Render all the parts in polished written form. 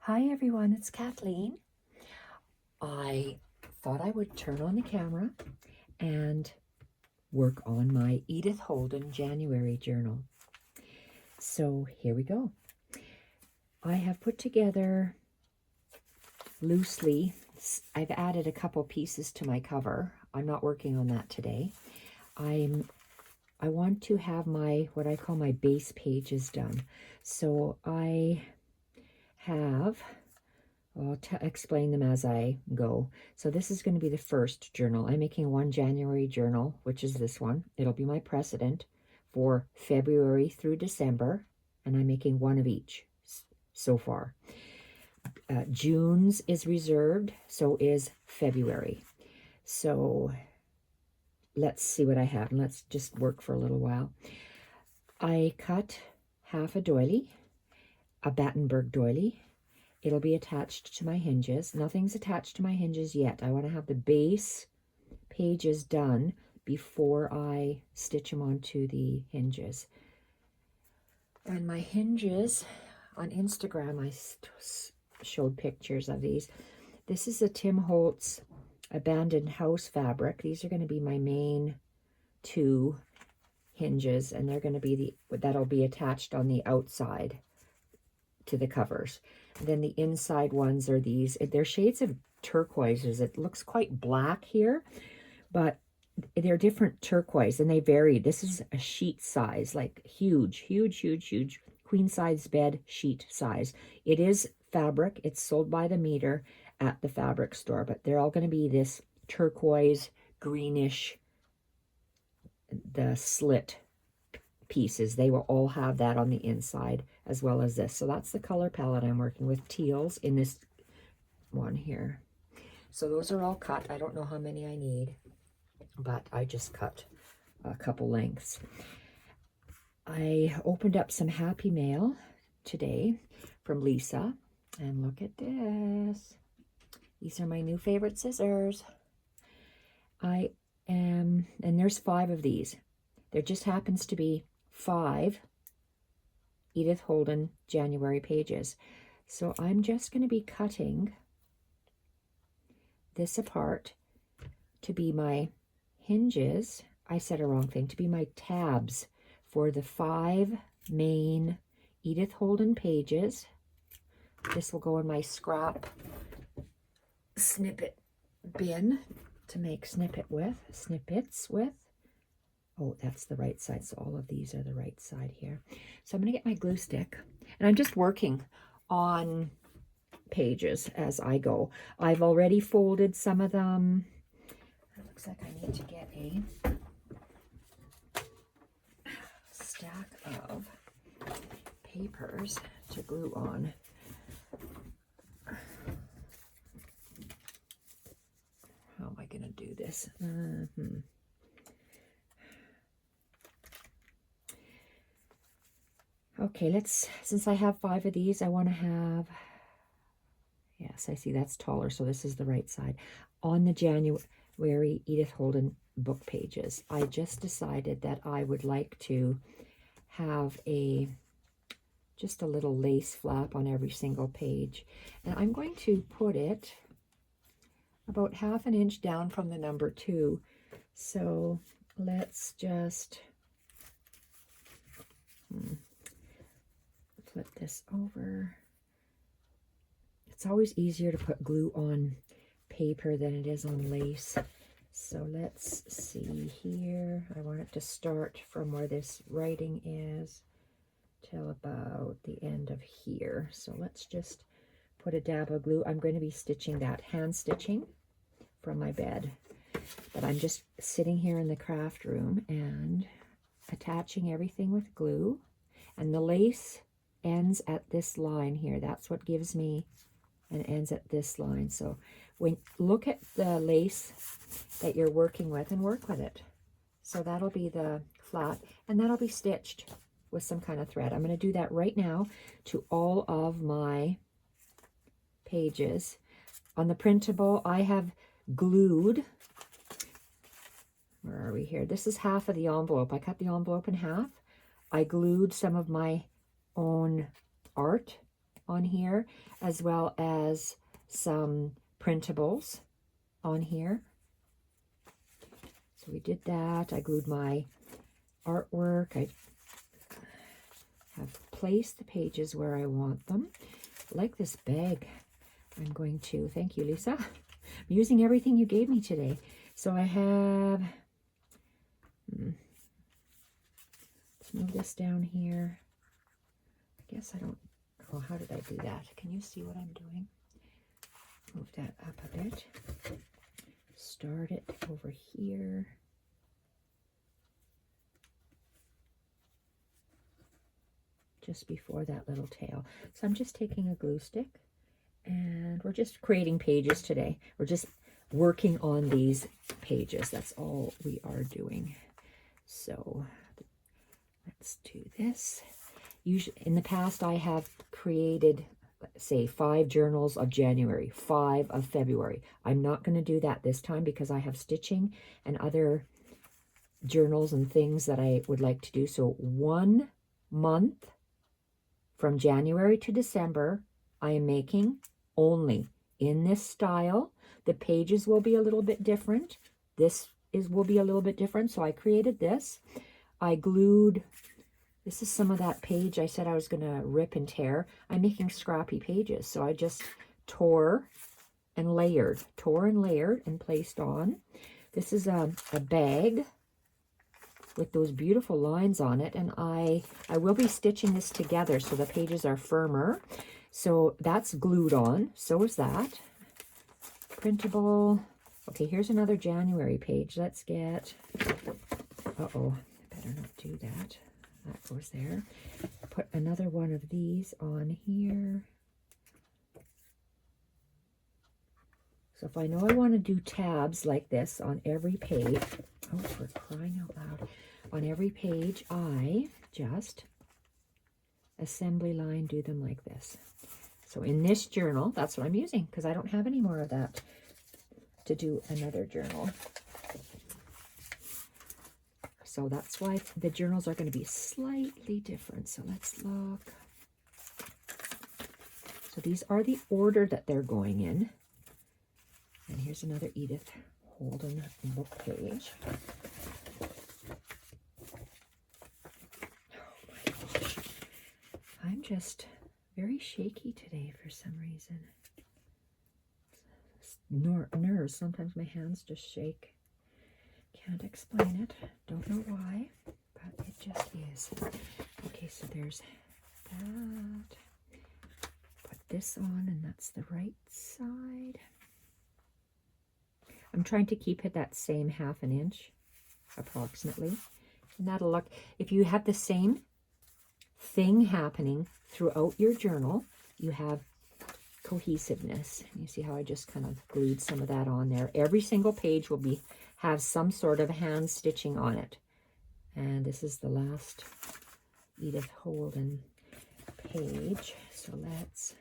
Hi everyone, it's Kathleen. I thought I would turn on the camera and work on my Edith Holden January journal. So here we go. I have put together loosely, I've added a couple pieces to my cover. I'm not working on that today. I want to have my, what I call my base pages done. So I have, I'll explain them as I go. So this is going to be the first journal. I'm making one January journal, which is this one. It'll be my precedent for February through December, and I'm making one of each so far. June's is reserved, so is February. So let's see what I have, and let's just work for a little while. I cut half a doily, a Battenberg doily. It'll be attached to my hinges. Nothing's attached to my hinges yet. I want to have the base pages done before I stitch them onto the hinges. And my hinges, on Instagram, I showed pictures of these. This is a Tim Holtz Abandoned House fabric. These are going to be my main two hinges, and they're going to be that'll be attached on the outside to the covers. And then the inside ones are these. They're shades of turquoises. It looks quite black here, but they're different turquoise, and they vary. This is a sheet size, like huge queen size bed sheet size. It is fabric. It's sold by the meter at the fabric store, but they're all going to be this turquoise, greenish, the slit pieces. They will all have that on the inside as well as this. So that's the color palette I'm working with, teals in this one here. So those are all cut. I don't know how many I need, but I just cut a couple lengths. I opened up some Happy Mail today from Lisa, and look at this. These are my new favorite scissors. And there's 5 of these. There just happens to be 5 Edith Holden January pages. So I'm just going to be cutting this apart to be my hinges. I said a wrong thing, to be my tabs for the 5 main Edith Holden pages. This will go in my scrap snippet bin to make snippets with. Oh, that's the right side. So all of these are the right side here. So I'm going to get my glue stick, and I'm just working on pages as I go. I've already folded some of them. It looks like I need to get a stack of papers to glue on. How am I going to do this? Okay, since I have 5 of these, I want to have, yes, I see that's taller, so this is the right side. On the January Edith Holden book pages, I just decided that I would like to have just a little lace flap on every single page. And I'm going to put it about 1/2 inch down from the number 2. So let's just flip this over. It's always easier to put glue on paper than it is on lace. So let's see here. I want it to start from where this writing is till about the end of here. So let's just put a dab of glue. I'm going to be stitching that, hand stitching from my bed. But I'm just sitting here in the craft room and attaching everything with glue. And the lace ends at this line here. That's what gives me, and ends at this line. So when look at the lace that you're working with and work with it. So that'll be the flat, and that'll be stitched with some kind of thread. I'm going to do that right now to all of my pages. On the printable, I have glued, where are we here? This is half of the envelope. I cut the envelope in half. I glued some of my own art on here, as well as some printables on here. So we did that. I glued my artwork. I have placed the pages where I want them. I like this bag. I'm going to, thank you, Lisa. I'm using everything you gave me today. So I have, let's move this down here. I guess I don't, oh, how did I do that? Can you see what I'm doing? Move that up a bit. Start it over here. Just before that little tail. So I'm just taking a glue stick and we're just creating pages today. We're just working on these pages. That's all we are doing. So let's do this. Usually, in the past, I have created, say, 5 journals of January, 5 of February. I'm not going to do that this time because I have stitching and other journals and things that I would like to do. So 1 month from January to December, I am making only in this style. The pages will be a little bit different. Will be a little bit different. So I created this. I glued, this is some of that page I said I was going to rip and tear. I'm making scrappy pages. So I just tore and layered and placed on. This is a bag with those beautiful lines on it, and I will be stitching this together so the pages are firmer. So that's glued on, so is that. Printable. Okay, here's another January page. Let's get, uh-oh, I better not do that. That goes there. Put another one of these on here. So if I know I want to do tabs like this on every page, oh, for crying out loud, on every page, I just assembly line do them like this. So in this journal, that's what I'm using because I don't have any more of that to do another journal. So that's why the journals are going to be slightly different. So let's look. So these are the order that they're going in. And here's another Edith Holden book page. Oh my gosh. I'm just very shaky today for some reason. Nerves. Sometimes my hands just shake. Can't explain it. Don't know why, but it just is. Okay, so there's that. Put this on, and that's the right side. I'm trying to keep it that same 1/2 inch, approximately. And that'll look, if you have the same thing happening throughout your journal, you have cohesiveness. You see how I just kind of glued some of that on there. Every single page will have some sort of hand stitching on it. And this is the last Edith Holden page. So let's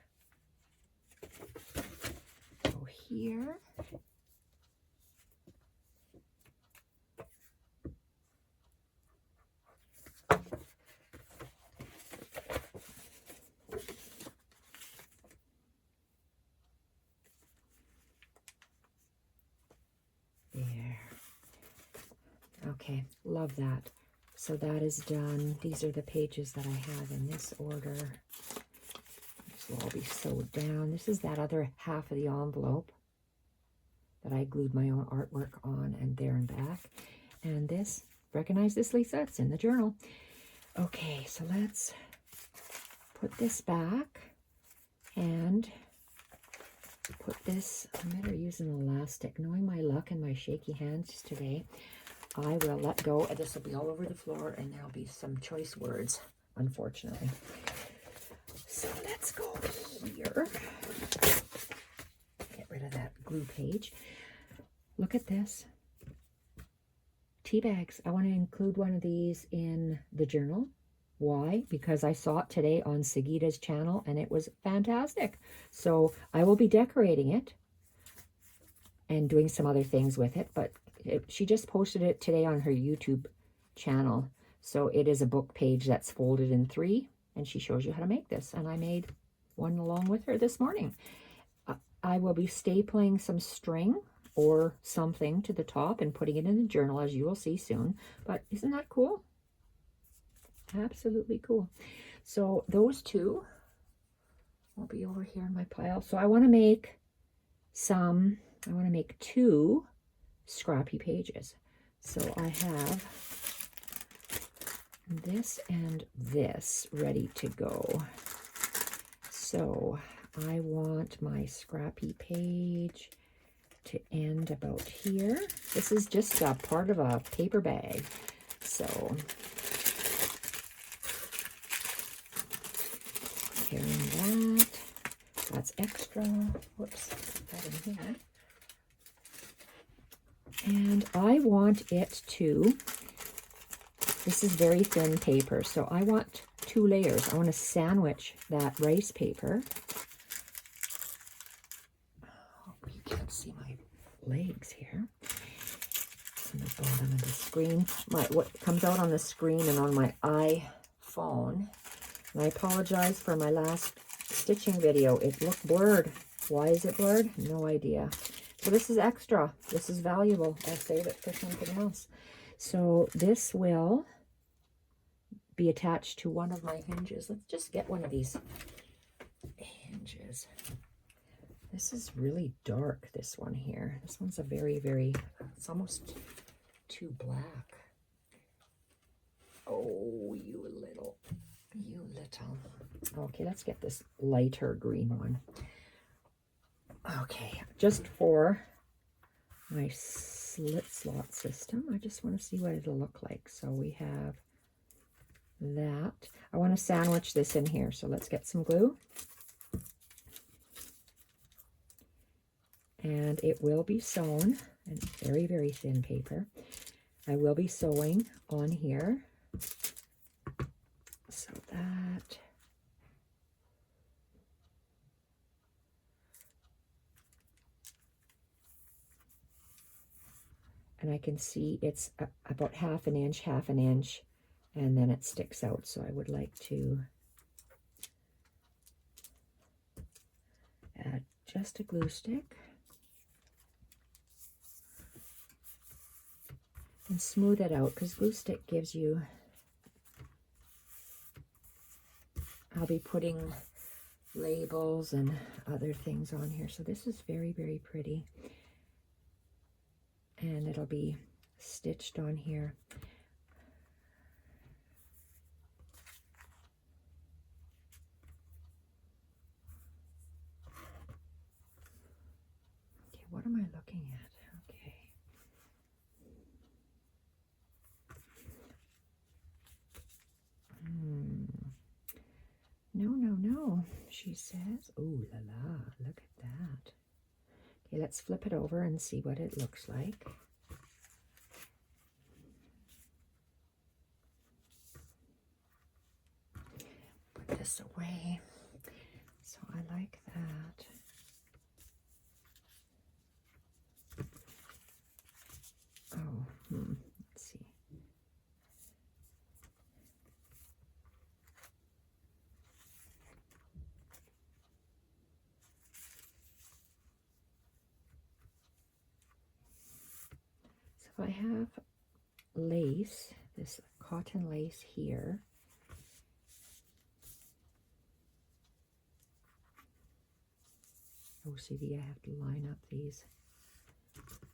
go here. Okay, love that. So that is done. These are the pages that I have in this order. This will all be sewed down. This is that other half of the envelope that I glued my own artwork on, and there and back. And this, recognize this, Lisa? It's in the journal. Okay, so let's put this back and put this, I better use an elastic. Knowing my luck and my shaky hands today, I will let go, and this will be all over the floor, and there'll be some choice words, unfortunately. So let's go here. Get rid of that glue page. Look at this. Tea bags. I want to include one of these in the journal. Why? Because I saw it today on Sagita's channel, and it was fantastic. So I will be decorating it and doing some other things with it, but she just posted it today on her YouTube channel. So it is a book page that's folded in 3, and she shows you how to make this. And I made one along with her this morning. I will be stapling some string or something to the top and putting it in the journal, as you will see soon. But isn't that cool? Absolutely cool. So those two will be over here in my pile. So I want to make two scrappy pages. So I have this and this ready to go. So I want my scrappy page to end about here. This is just a part of a paper bag. So carrying that's extra. Whoops, put that in here. And I want it to, this is very thin paper, so I want 2 layers. I want to sandwich that rice paper. Oh, you can't see my legs here. On the bottom of the screen. What comes out on the screen and on my iPhone. And I apologize for my last stitching video. It looked blurred. Why is it blurred? No idea. So this is extra. This is valuable. I'll save it for something else. So this will be attached to one of my hinges. Let's just get one of these hinges. This is really dark, this one here. This one's a very, very, it's almost too black. Oh, you little. Okay, let's get this lighter green one. Okay, just for my slit slot system, I just want to see what it'll look like. So we have that. I want to sandwich this in here, so let's get some glue. And it will be sewn, and very, very thin paper. I will be sewing on here. So that. And I can see it's about half an inch, and then it sticks out. So I would like to add just a glue stick. And smooth it out, because glue stick gives you, I'll be putting labels and other things on here. So this is very, very pretty. And it'll be stitched on here. Okay, what am I looking at? Okay. No, she says. Ooh la la, look at that. Okay, let's flip it over and see what it looks like. Put this away. So I like that. Oh, let's see. So I have lace, this cotton lace here. OCD, I have to line up these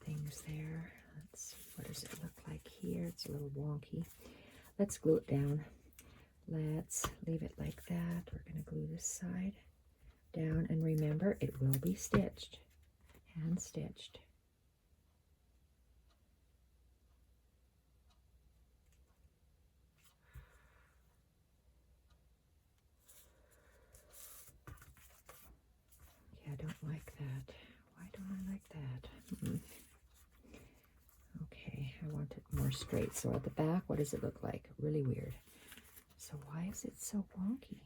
things there. Let's see, what does it look like here? It's a little wonky. Let's glue it down. Let's leave it like that. We're going to glue this side down, and remember, it will be stitched, hand stitched. I don't like that. Why don't I like that? Okay, I want it more straight. So at the back, what does it look like? Really weird. So why is it so wonky?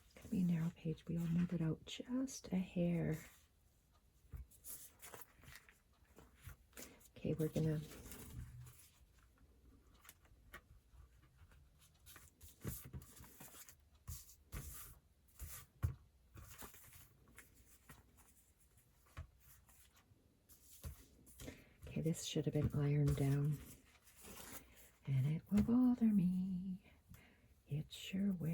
It's gonna be a narrow page. We'll move it out just a hair. Okay, we're gonna this should have been ironed down. And it will bother me. It sure will.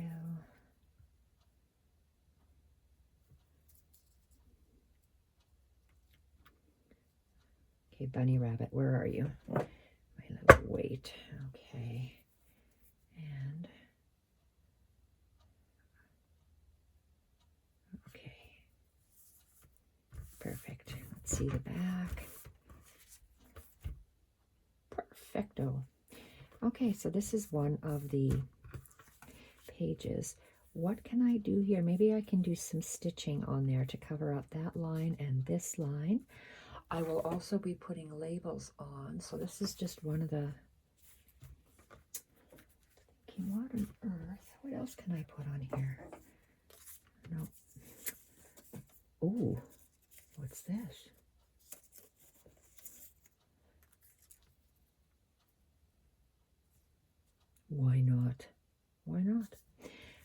Okay, bunny rabbit, where are you? My little weight. Okay. And okay. Perfect. Let's see the back. Perfecto. Okay, so this is one of the pages. What can I do here? Maybe I can do some stitching on there to cover up that line and this line. I will also be putting labels on. So this is just one of the... What on earth? What else can I put on here? No. Oh, what's this? Why not? Why not?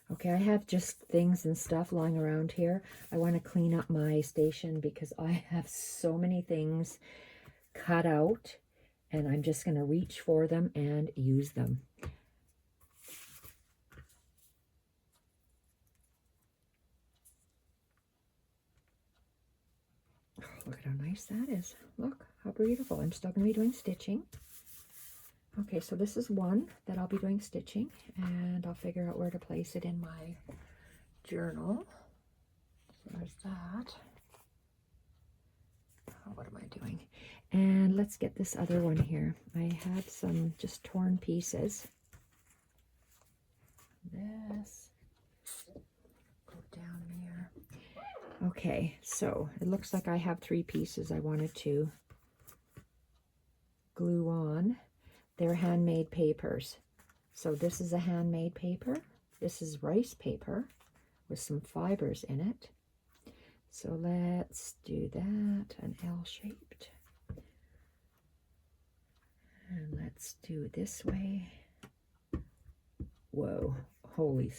Okay, I have just things and stuff lying around here. I want to clean up my station because I have so many things cut out, and I'm just going to reach for them and use them. Oh, look at how nice that is. Look how beautiful. I'm still going to be doing stitching. Okay, so this is one that I'll be doing stitching, and I'll figure out where to place it in my journal. So there's that. Oh, what am I doing? And let's get this other one here. I have some just torn pieces. This. Go down there. Okay, so it looks like I have 3 pieces I wanted to glue on. They're handmade papers. So this is a handmade paper. This is rice paper with some fibers in it. So let's do that, an L-shaped. And let's do it this way. Whoa, holy,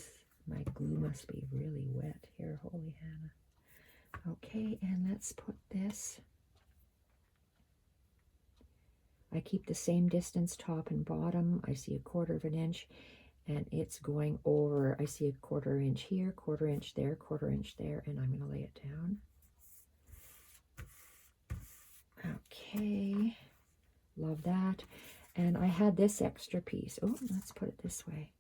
my glue must be really wet here, holy Hannah. Okay, and let's put this. I keep the same distance top and bottom. I see 1/4 of an inch, and it's going over. I see 1/4 inch here, 1/4 inch there, 1/4 inch there, and I'm going to lay it down. Okay, love that. And I had this extra piece. Oh, let's put it this way,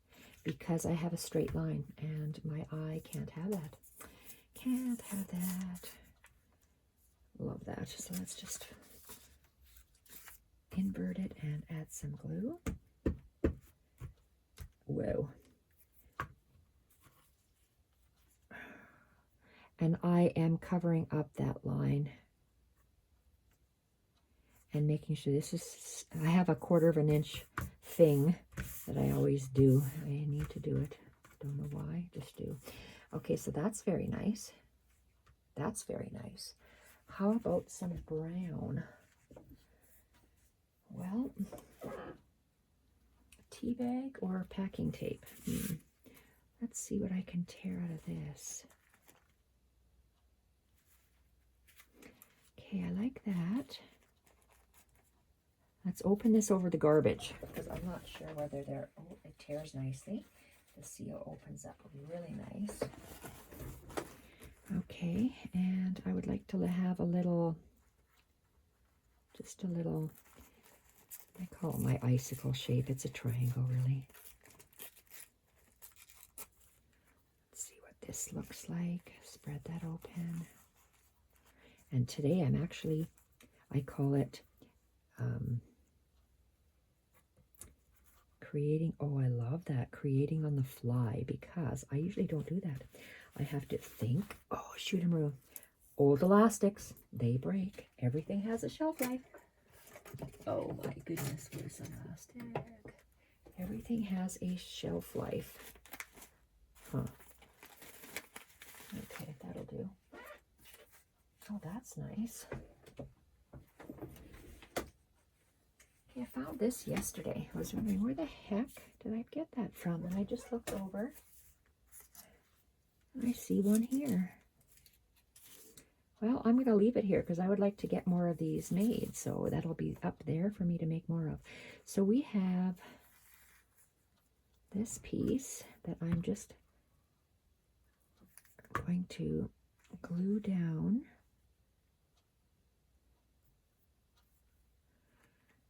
because I have a straight line, and my eye can't have that. Can't have that. Love that. So let's just invert it and add some glue. Whoa. And I am covering up that line and making sure this is, I have a 1/4 of an inch thing that I always do. I need to do it. Don't know why, just do. Okay, so that's very nice. That's very nice. How about some brown? Well, tea bag or packing tape? Let's see what I can tear out of this. Okay, I like that. Let's open this over the garbage because I'm not sure whether they're... Oh, it tears nicely. The seal opens up really nice. Okay, and I would like to have a little, just a little... I call it my icicle shape. It's a triangle, really. Let's see what this looks like. Spread that open. And today I'm actually, I call it creating. Oh, I love that. Creating on the fly, because I usually don't do that. I have to think. Oh, shoot 'em rule. Old elastics, they break. Everything has a shelf life. Oh my goodness, where's the elastic? Everything has a shelf life. Huh. Okay, that'll do. Oh, that's nice. Okay, I found this yesterday. I was wondering, where the heck did I get that from? And I just looked over. I see one here. Well, I'm going to leave it here because I would like to get more of these made. So that'll be up there for me to make more of. So we have this piece that I'm just going to glue down.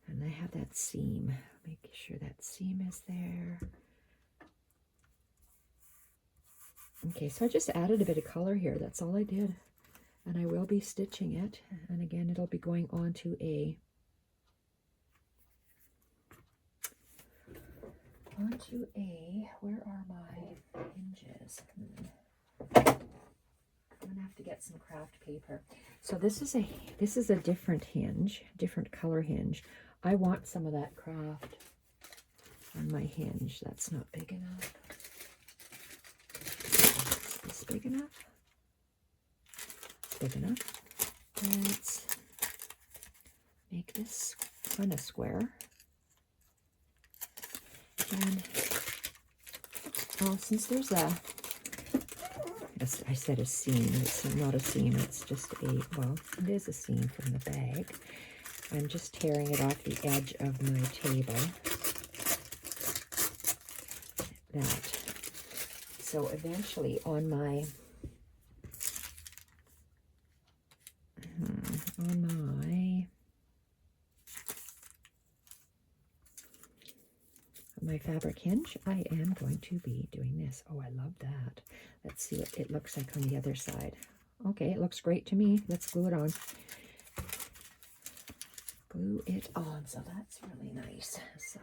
And I have that seam. Making sure that seam is there. Okay, so I just added a bit of color here. That's all I did. And I will be stitching it. And again, it'll be going onto where are my hinges? I'm gonna have to get some craft paper. So this is a different hinge, different color hinge. I want some of that craft on my hinge. That's not big enough. Is this big enough? Big enough. Let's make this kind of square. And since there's I said a seam, it's not a seam, it's just well, it is a seam from the bag. I'm just tearing it off the edge of my table. So eventually on my fabric hinge, I am going to be doing this. Oh, I love that. Let's see what it looks like on the other side. Okay, it looks great to me. Let's glue it on. Glue it on. So that's really nice. So,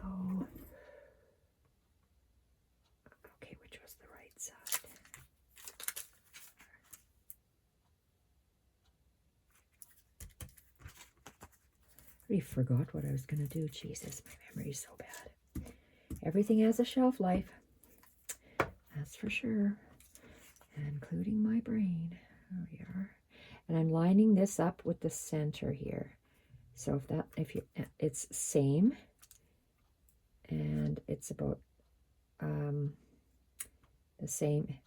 okay, which was the right side? I already forgot what I was going to do. Jesus, my memory is so bad. Everything has a shelf life, that's for sure, including my brain. There we are. And I'm lining this up with the center here. So it's same, and it's about the same,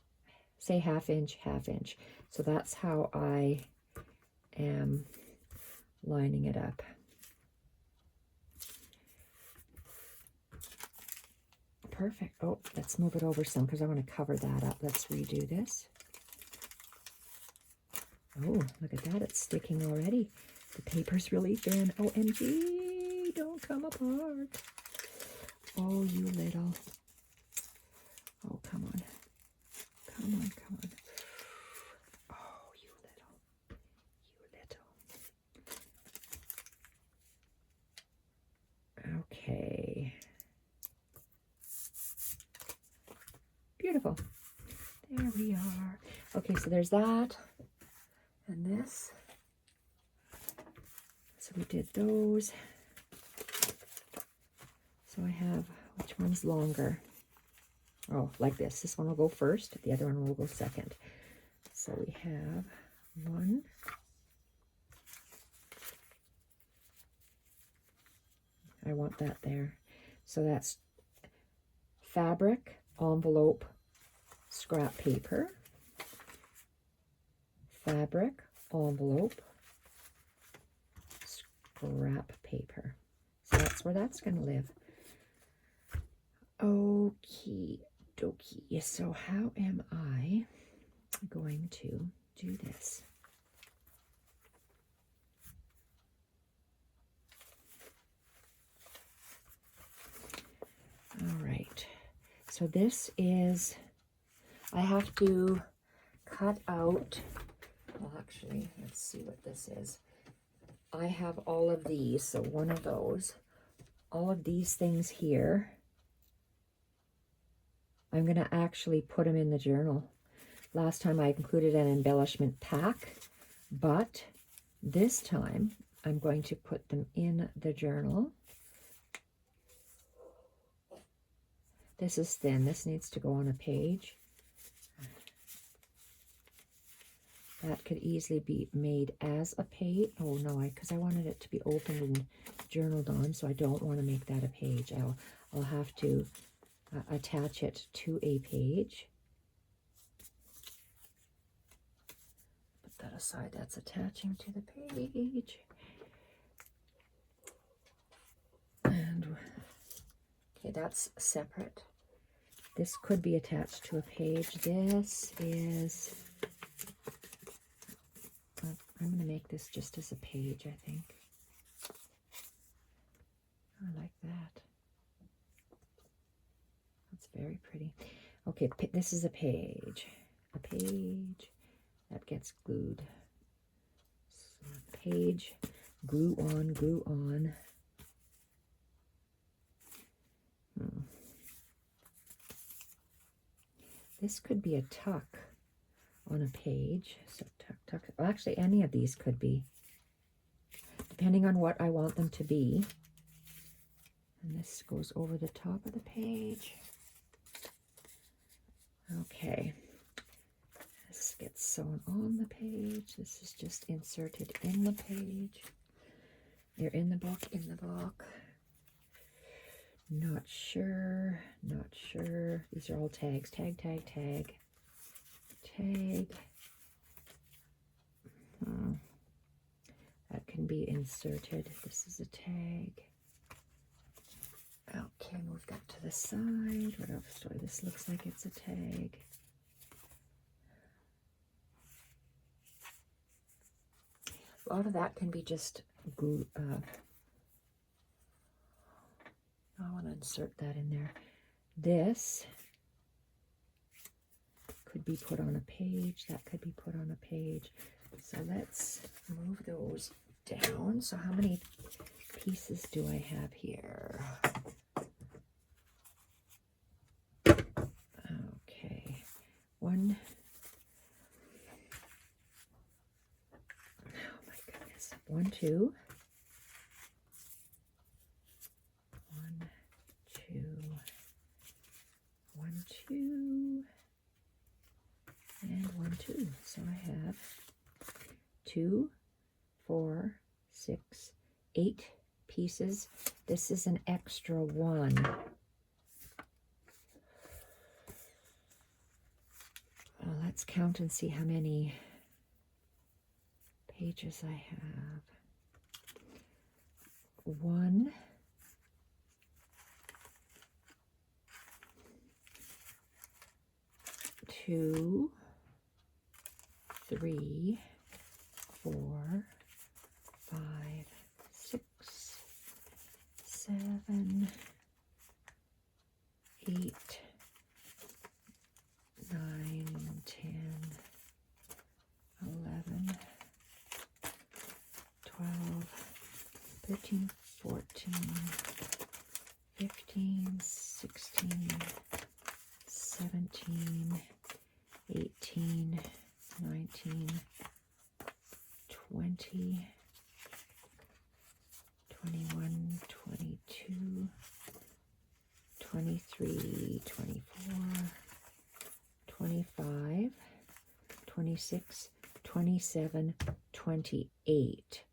say half inch. So that's how I am lining it up. Perfect. Oh, let's move it over some because I want to cover that up. Let's redo this. Oh, look at that. It's sticking already. The paper's really thin. OMG, don't come apart. Oh, you little. Oh, come on. Come on. Oh, you little. Okay. Beautiful. There we are. Okay, so there's that and this. So we did those. So I have, which one's longer? Oh, like this. This one will go first. The other one will go second. So we have one. I want that there. So that's fabric, envelope, scrap paper, fabric, envelope, scrap paper. So that's where that's going to live. Okie dokie. So how am I going to do this? All right. So this is, I have to cut out, well, actually, let's see what this is. I have all of these, so one of those, all of these things here. I'm going to actually put them in the journal. Last time I included an embellishment pack, but this time I'm going to put them in the journal. This is thin. This needs to go on a page. That could easily be made as a page. Oh no, because I wanted it to be opened and journaled on, so I don't want to make that a page. I'll have to attach it to a page. Put that aside. That's attaching to the page. And okay, that's separate. This could be attached to a page. This is, I'm going to make this just as a page, I think. I like that. That's very pretty. Okay, this is a page. A page that gets glued. So page, glue on, glue on. This could be a tuck on a page. So tuck, tuck. Well, actually, any of these could be, depending on what I want them to be. And this goes over the top of the page. Okay. This gets sewn on the page. This is just inserted in the page. They're in the book, in the book. Not sure, not sure. These are all tags. Tag, tag, tag. Tag. That can be inserted. This is a tag. Okay, move that to the side. What else? Sorry, this looks like it's a tag. A lot of that can be just glue. I want to insert that in there. This could be put on a page. That could be put on a page. So let's move those down. So how many pieces do I have here? Okay. One. Oh my goodness. 1, 2. 1, 2. 1, 2. And 1, 2. So I have 2, 4, 6, 8 pieces. This is an extra 1. Let's count and see how many pages I have. 1, 2, 3, 4, 5, 6, 7, 8, 9, 10, 11, 12, 13, 14, 15, 16, 17, 18, 19, 20, 21, 22, 23, 24, 25, 26, 27, 28.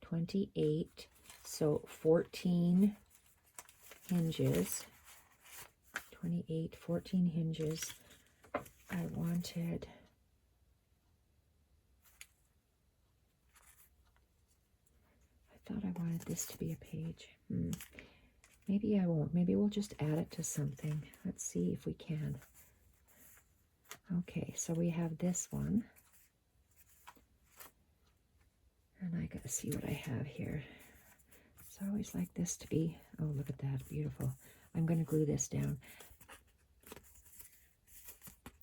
28, so 14 hinges. 28, 14 hinges. I wanted, I thought I wanted this to be a page. Maybe I won't. Maybe we'll just add it to something. Let's see if we can. Okay, so we have this one. And I gotta see what I have here. So I always like this to be, oh, look at that, beautiful. I'm gonna glue this down.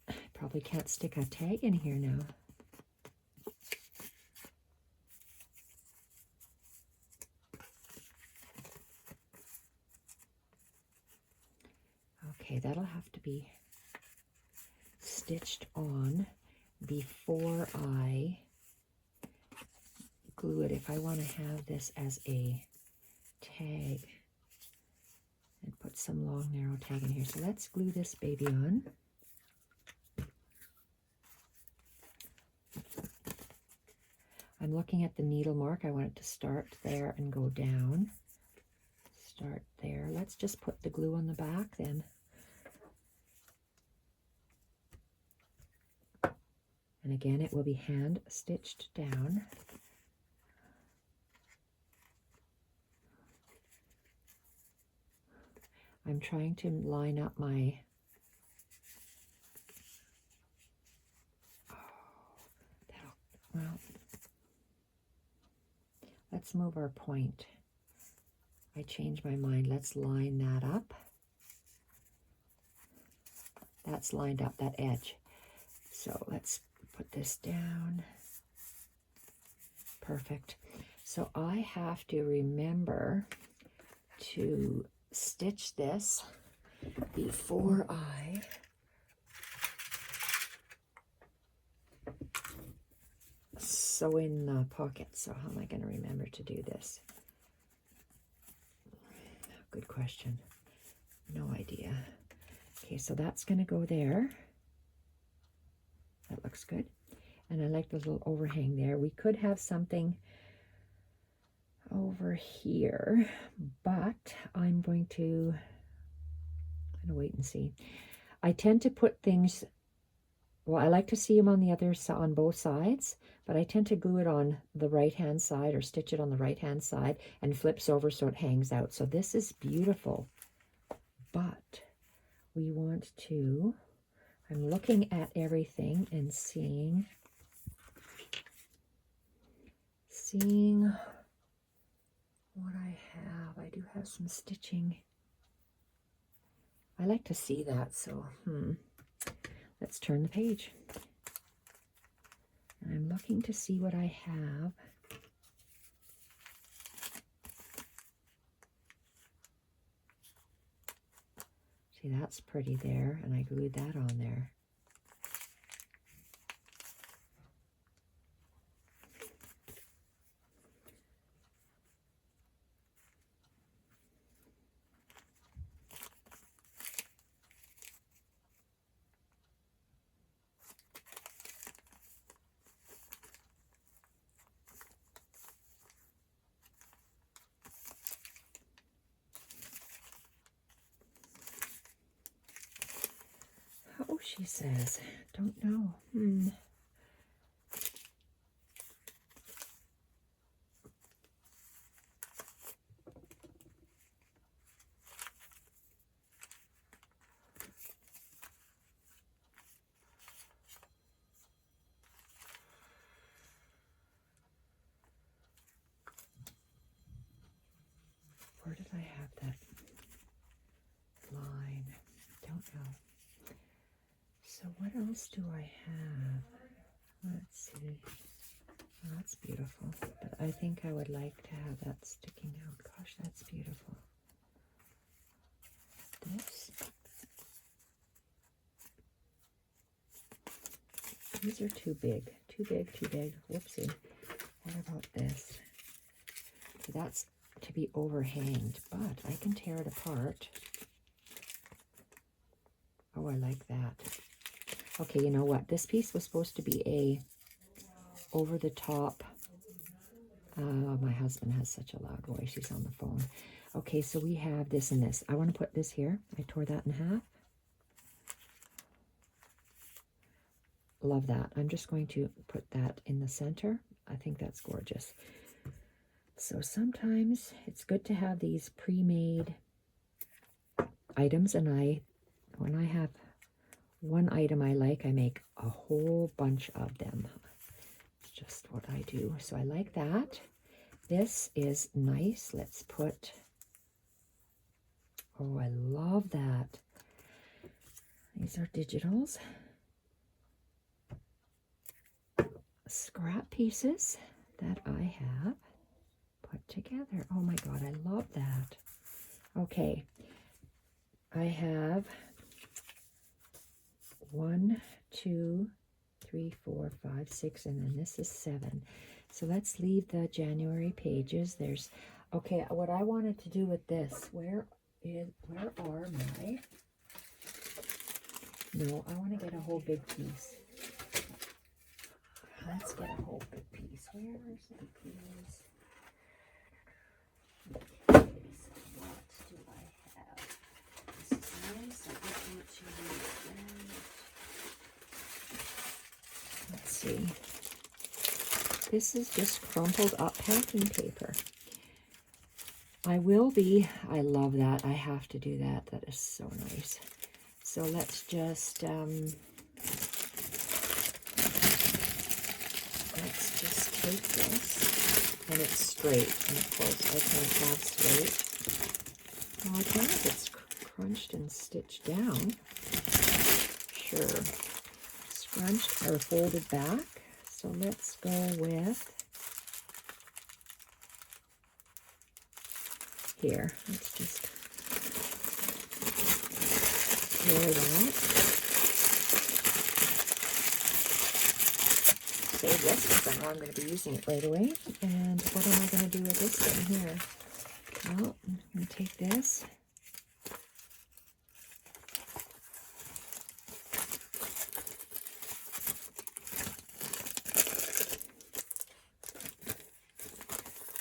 I probably can't stick a tag in here now. Okay, that'll have to be stitched on before I glue it. If I want to have this as a tag and put some long narrow tag in here. So let's glue this baby on. I'm looking at the needle mark. I want it to start there and go down. Start there. Let's just put the glue on the back then. And again, it will be hand stitched down. I'm trying to line up my, well, let's move our point. I changed my mind. Let's line that up. That's lined up, that edge. So let's put this down. Perfect. So I have to remember to stitch this before I sew in the pockets. So how am I going to remember to do this? Good question. No idea. Okay, so that's going to go there. That looks good. And I like the little overhang there. We could have something over here, but I'm going to wait and see. I tend to put things, well, I like to see them on the other side, on both sides, but I tend to glue it on the right hand side or stitch it on the right hand side and flips over so it hangs out. So this is beautiful, but we want to, I'm looking at everything and seeing what I have. I do have some stitching. I like to see that, so let's turn the page. I'm looking to see what I have. See, that's pretty there, and I glued that on there. Oh, she says, don't know. Where did I have that line? Don't know. So what else do I have? Let's see. Oh, that's beautiful. But I think I would like to have that sticking out. Gosh, that's beautiful. This. These are too big. Too big, too big. Whoopsie. What about this? So that's to be overhanged, but I can tear it apart. Oh, I like that. Okay, you know what? This piece was supposed to be a over the top. My husband has such a loud voice. He's on the phone. Okay, so we have this and this. I want to put this here. I tore that in half. Love that. I'm just going to put that in the center. I think that's gorgeous. So sometimes it's good to have these pre-made items, and when I have one item I like, I make a whole bunch of them. It's just what I do. So I like that. This is nice. Let's put, oh, I love that. These are digitals. Scrap pieces that I have put together. Oh my God, I love that. Okay, I have 1, 2, 3, 4, 5, 6, and then this is 7. So let's leave the January pages. There's, okay, what I wanted to do with this, where are my, no, I want to get a whole big piece. let's get a whole big piece. Where's the big piece? Okay, so what do I have? This is nice. I don't want to use that. Let's see. This is just crumpled up packing paper. I love that. I have to do that. That is so nice. So let's just take this, and it's straight. And of course, I can't have straight. Well, I can if it's crunched and stitched down. Sure. Scrunched or folded back. So let's go with here. Let's just tear that. Save this because I know I'm going to be using it right away. And what am I going to do with this thing here? Well, I'm going to take this.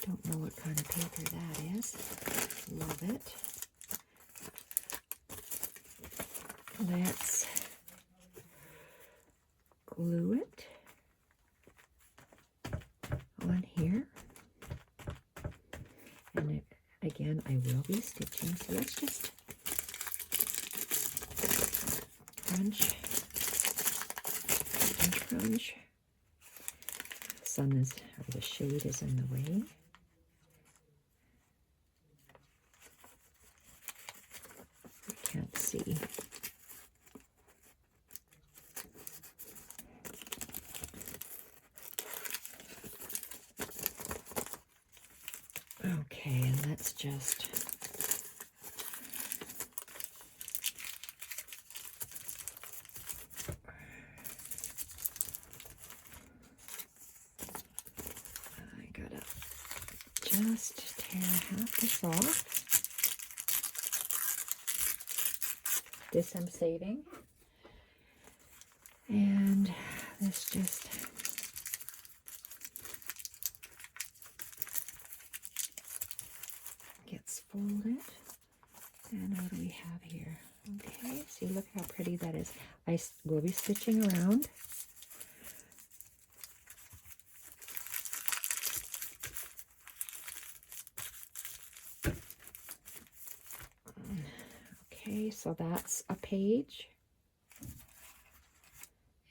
Don't know what kind of paper that is. Love it. Let's glue it on here. And again, I will be stitching. So let's just crunch and crunch. The sun is, or the shade is in the way. Can't see. Okay, and let's just I gotta just tear half this off. This I'm saving, and this just gets folded. And what do we have here? Okay, see, look how pretty that is. I will be stitching around. Okay, so that's a page,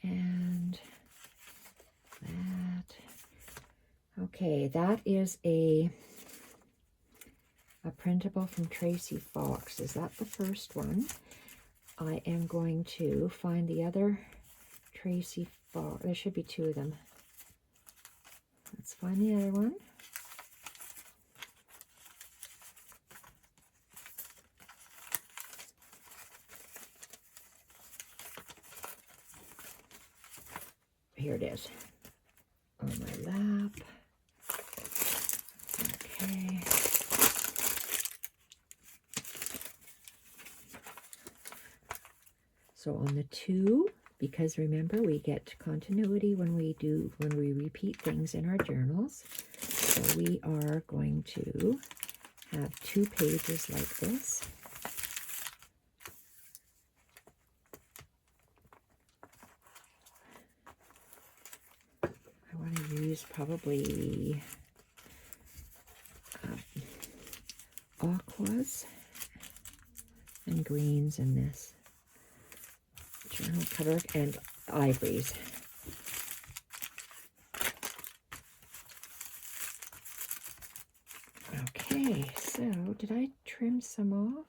and that, okay, that is a printable from Tracy Fox. Is that the first one? I am going to find the other Tracy Fox. There should be two of them. Let's find the other one. Here it is on my lap. Okay. So on the two, because remember we get continuity when we repeat things in our journals. So we are going to have 2 pages like this. I want to use probably aquas and greens in this journal cover, and ivories. Okay, so did I trim some off?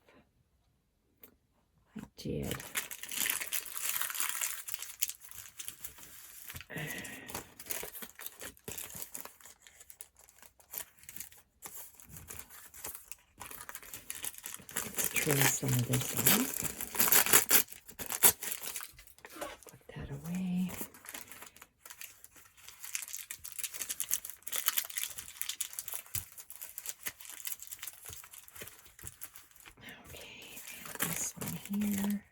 I did. Let's trim some of this off. Put that away. Okay, and this one here.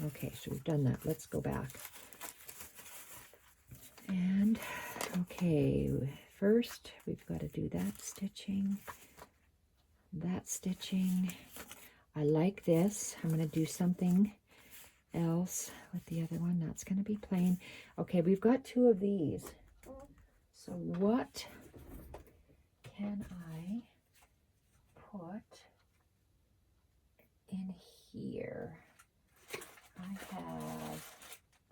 Okay, so we've done that. Let's go back. And, okay, first we've got to do that stitching. I like this. I'm going to do something else with the other one. That's going to be plain. Okay, we've got 2 of these. So what can I put in here? I have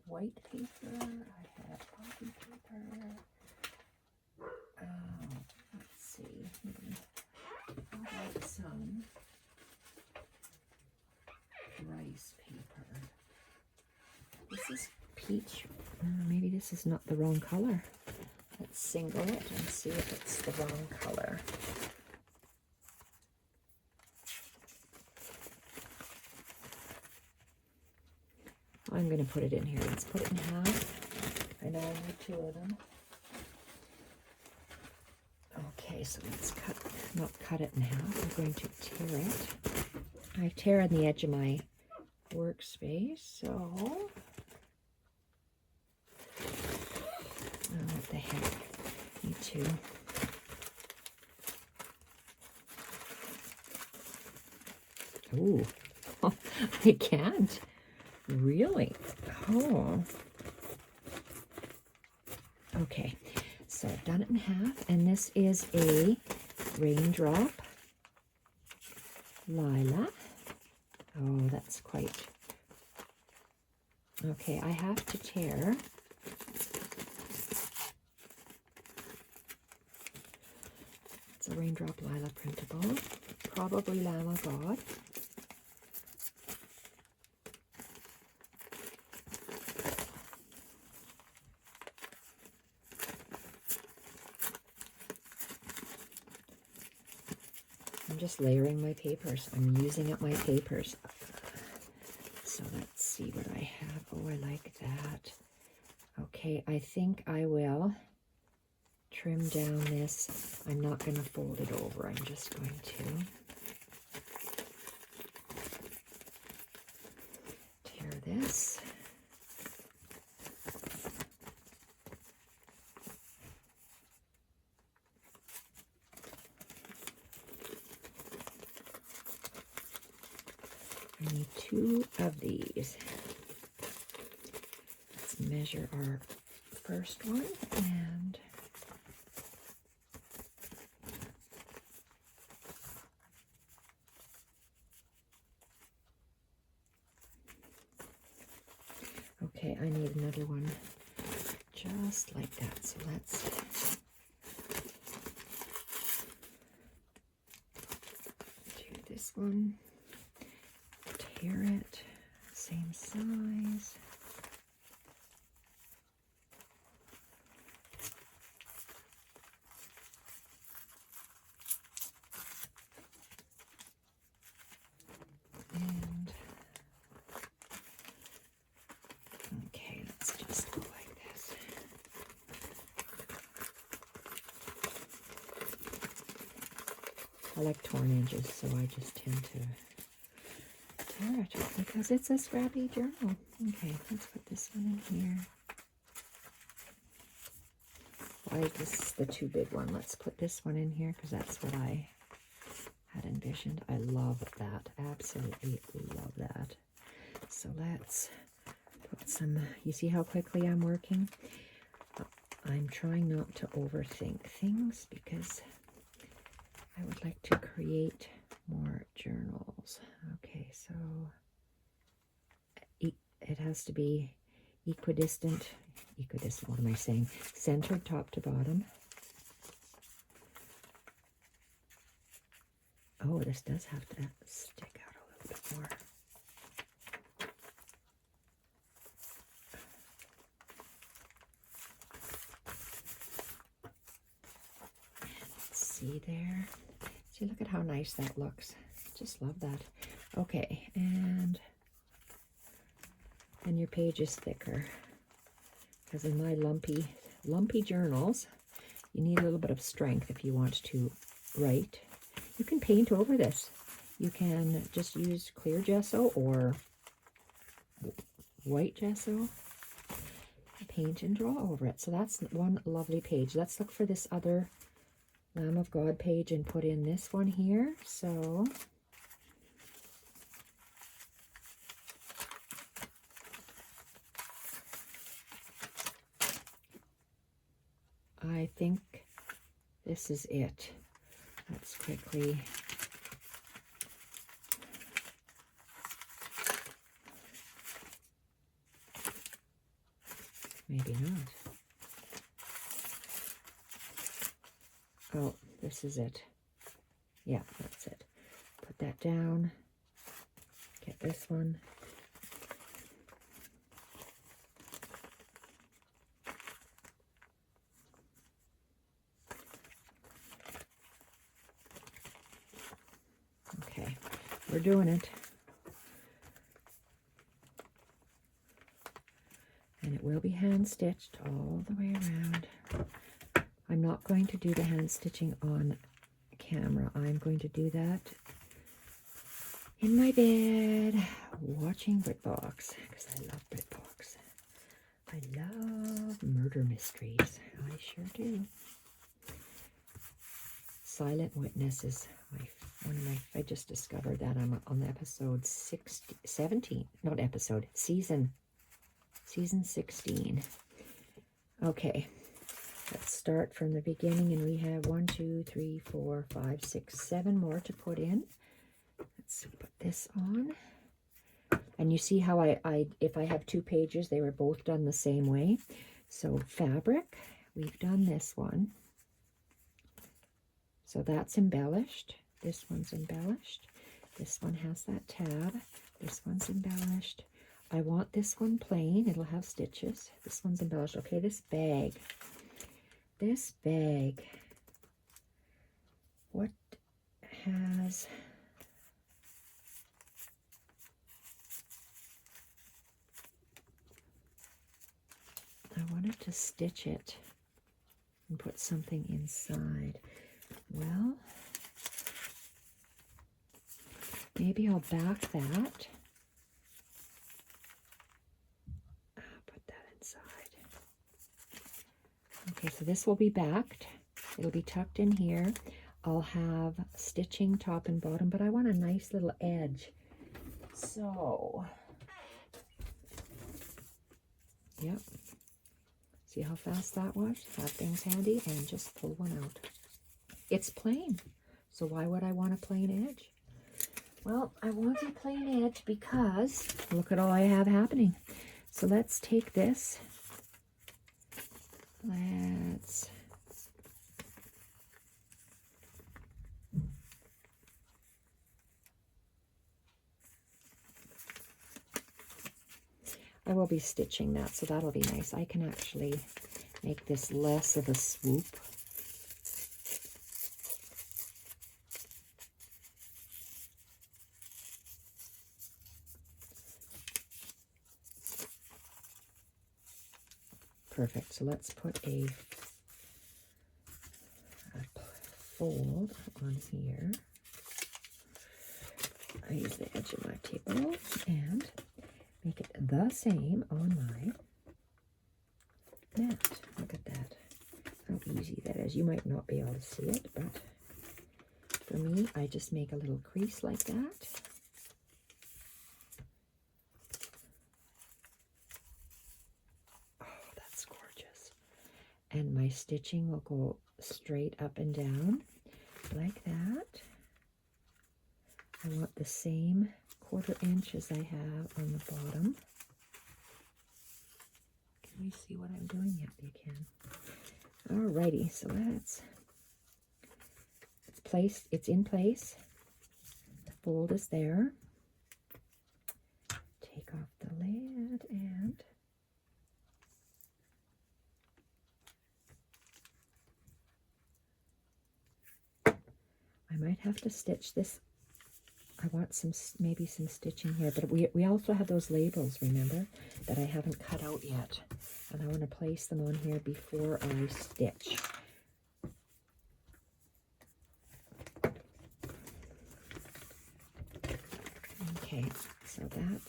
white paper. I have copy paper. Let's see. How about some rice paper? This is peach. Maybe this is not the wrong color. Let's single it and see if it's the wrong color. I'm going to put it in here. Let's put it in half. I know I need 2 of them. Okay, so let's not cut it in half. I'm going to tear it. I've teared the edge of my workspace, so what the heck? Me too. Ooh, I can't. Really? Oh. Okay, so I've done it in half, and this is a raindrop lilac. Oh, that's quite... Okay, I have to tear. It's a raindrop lilac printable, probably Llama God. I'm just layering my papers. I'm using up my papers. So let's see what I have. Oh, I like that. Okay, I think I will trim down this. I'm not going to fold it over. I'm just going to tear this. I need 2 of these. Let's measure our first one and okay, I need another one just like that. So let's do this one. Tear it, same size. And okay, let's just go like this. I like torn edges, so I just tend to tear it because it's a scrappy journal. Okay, let's put this one in here. Why this is the too big one. Let's put this one in here because that's what I had envisioned. I love that. Absolutely love that. So let's put some, you see how quickly I'm working? I'm trying not to overthink things because I would like to create more journals. Okay, so it has to be equidistant, what am I saying? Centered top to bottom. Oh, this does have to stick out a little bit more. Let's see there. See, look at how nice that looks. Just love that. Okay, and your page is thicker because in my lumpy journals, you need a little bit of strength if you want to write. You can paint over this. You can just use clear gesso or white gesso, paint and draw over it. So that's one lovely page. Let's look for this other Lamb of God page and put in this one here. So I think this is it. Let's quickly maybe not. Oh, this is it. Yeah, that's it. Put that down. Get this one. Okay, we're doing it. And it will be hand stitched all the way around. I'm not going to do the hand stitching on camera. I'm going to do that in my bed watching BritBox, because I love BritBox. I love murder mysteries. I sure do. Silent Witness is one of my, I just discovered that I'm on episode 17, not episode, season 16. Okay, let's start from the beginning, and we have 1, 2, 3, 4, 5, 6, 7 more to put in. Let's put this on. And you see how if I have 2 pages, they were both done the same way. So fabric, we've done this one. So that's embellished. This one's embellished. This one has that tab. This one's embellished. I want this one plain. It'll have stitches. This one's embellished. Okay, this bag. What has... I wanted to stitch it and put something inside. Well, maybe I'll back that. Put that inside. Okay, so this will be backed. It'll be tucked in here. I'll have stitching top and bottom, but I want a nice little edge. So, yep. See how fast that was? Have things handy and just pull one out. It's plain, so why would I want a plain edge? Well, I want a plain edge because look at all I have happening. So let's take this. I will be stitching that, so that'll be nice. I can actually make this less of a swoop. Perfect. So let's put a fold on here. I use the edge of my table and make it the same on my mat. Look at that. How easy that is. You might not be able to see it, but for me, I just make a little crease like that. Oh, that's gorgeous. And my stitching will go straight up and down like that. I want the same 1/4 inch as I have on the bottom. Can you see what I'm doing? Yep, you can. Alrighty, so it's in place. The fold is there. Take off the lid and I might have to stitch this. I want maybe some stitching here, but we also have those labels, remember, that I haven't cut out yet. And I want to place them on here before I stitch. Okay, so that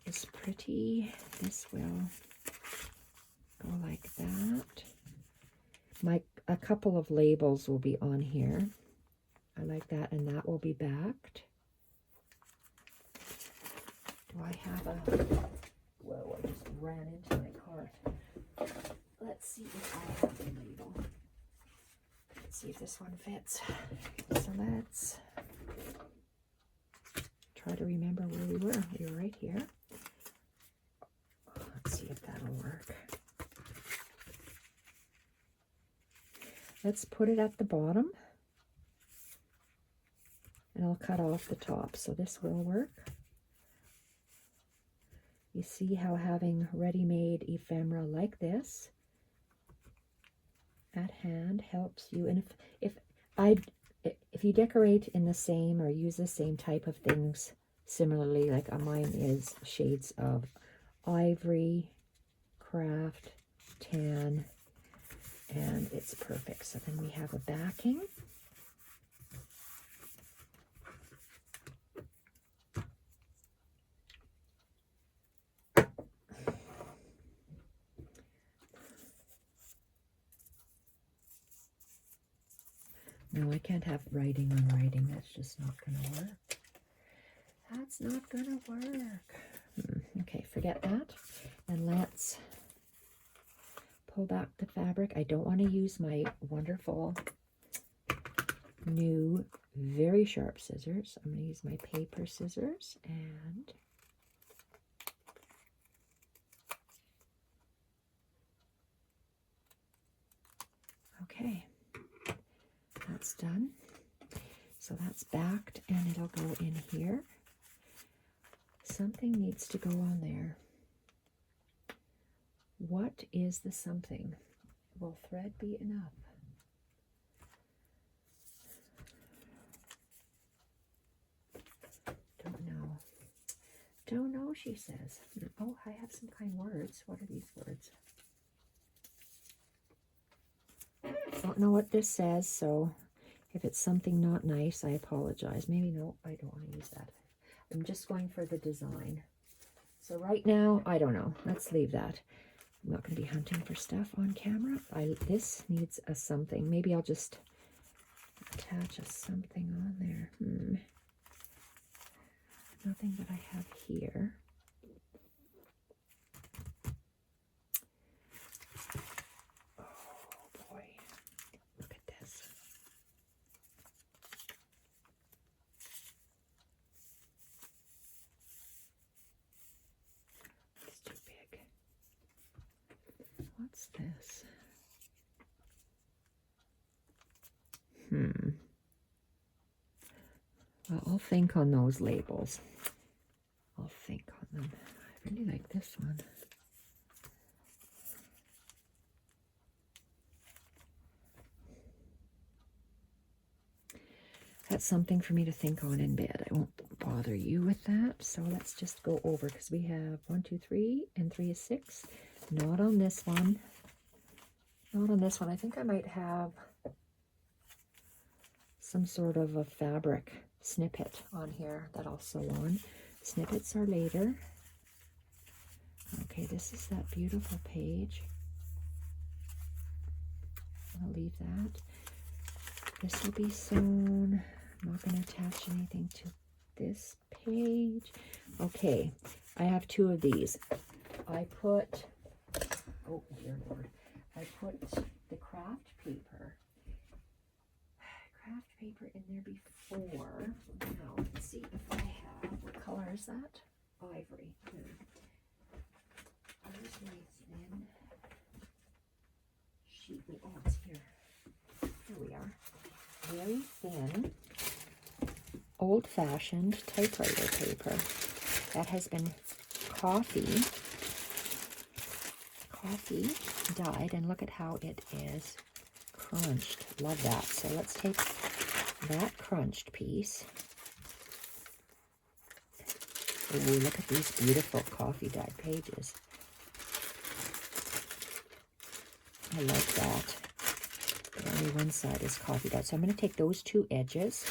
is pretty. This will go like that. A couple of labels will be on here. I like that, and that will be backed. Do I have a... Whoa, I just ran into my cart. Let's see if I have a label. Let's see if this one fits. So let's try to remember where we were. We were right here. Let's see if that'll work. Let's put it at the bottom. And I'll cut off the top, so this will work. You see how having ready-made ephemera like this at hand helps you. And if you decorate in the same or use the same type of things similarly, like mine is shades of ivory, craft, tan, and it's perfect. So then we have a backing. No, I can't have writing on writing. That's just not going to work. That's not going to work. Okay, forget that. And let's pull back the fabric. I don't want to use my wonderful new very sharp scissors. I'm going to use my paper scissors and okay, that's done. So that's backed and it'll go in here. Something needs to go on there. What is the something? Will thread be enough? Don't know. Don't know, she says. Oh, I have some kind words. What are these words? Don't know what this says, so if it's something not nice, I apologize. Maybe no, I don't want to use that. I'm just going for the design. So right now, I don't know. Let's leave that. I'm not going to be hunting for stuff on camera. This needs a something. Maybe I'll just attach a something on there. Nothing that I have here. Oh boy, look at this. It's too big. What's this? Well, I'll think on those labels. I'll think on them. I really like this one. That's something for me to think on in bed. I won't bother you with that. So let's just go over because we have 1, 2, 3, and 3 is 6. Not on this one. Not on this one. I think I might have some sort of a fabric snippet on here that I'll sew on. Snippets are later. Okay, this is that beautiful page. I'll leave that. This will be sewn. I'm not going to attach anything to this page. Okay, I have 2 of these. I put, oh dear Lord, I put the craft paper in there before. Now, let's see if I have, what color is that? Ivory. Where's my thin sheet? Oh, it's here. Here we are. Very thin, old-fashioned typewriter paper that has been coffee dyed, and look at how it is crunched. Love that. So let's take that crunched piece. Oh, look at these beautiful coffee dyed pages. I like that. Only one side is coffee dyed. So I'm going to take those 2 edges.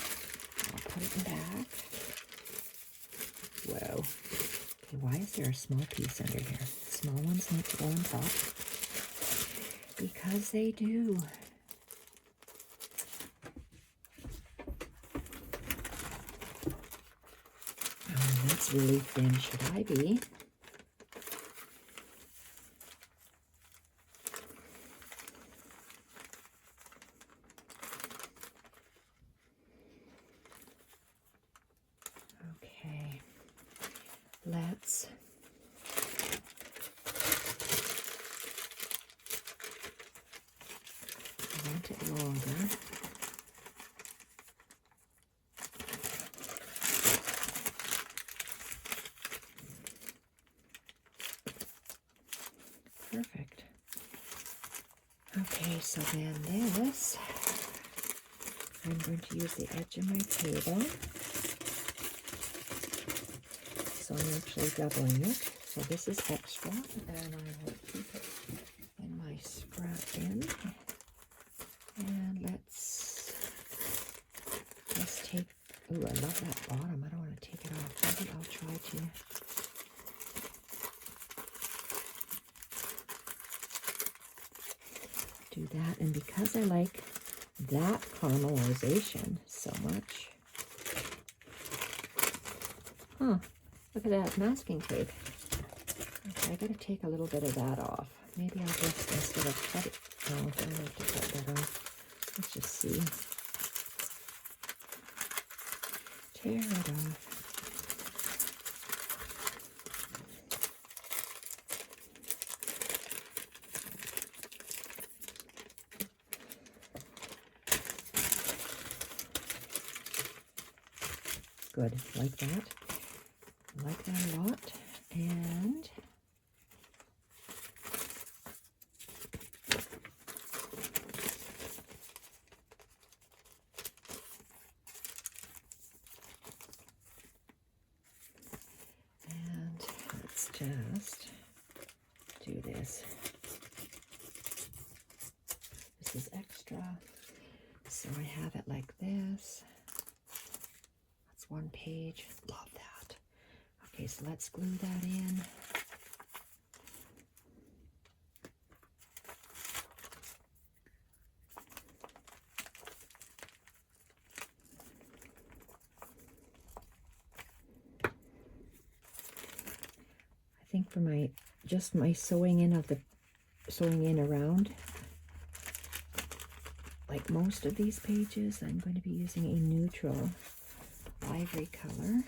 I'll put it back. Whoa. Why is there a small piece under here? Small ones need to go on top. Because they do. Oh, that's really thin. Should I be? Okay. Let's want it longer. Perfect. Okay, so then this, I'm going to use the edge of my table. So I'm actually doubling it. So this is extra, and I will keep it in my scrap bin. And let's take, ooh, I love that bottom. I don't want to take it off. Maybe I'll try to. Do that, and because I like that caramelization so much, look at that masking tape. Okay, I gotta take a little bit of that off. Maybe I'll just, instead of cut it, no, I don't have to cut that off. Let's just see. Tear it off. Good, like that. Like that a lot. And let's just do this. This is extra. So I have it like this. One page. Love that. Okay, so let's glue that in. I think for my sewing in around, like most of these pages, I'm going to be using a neutral ivory color.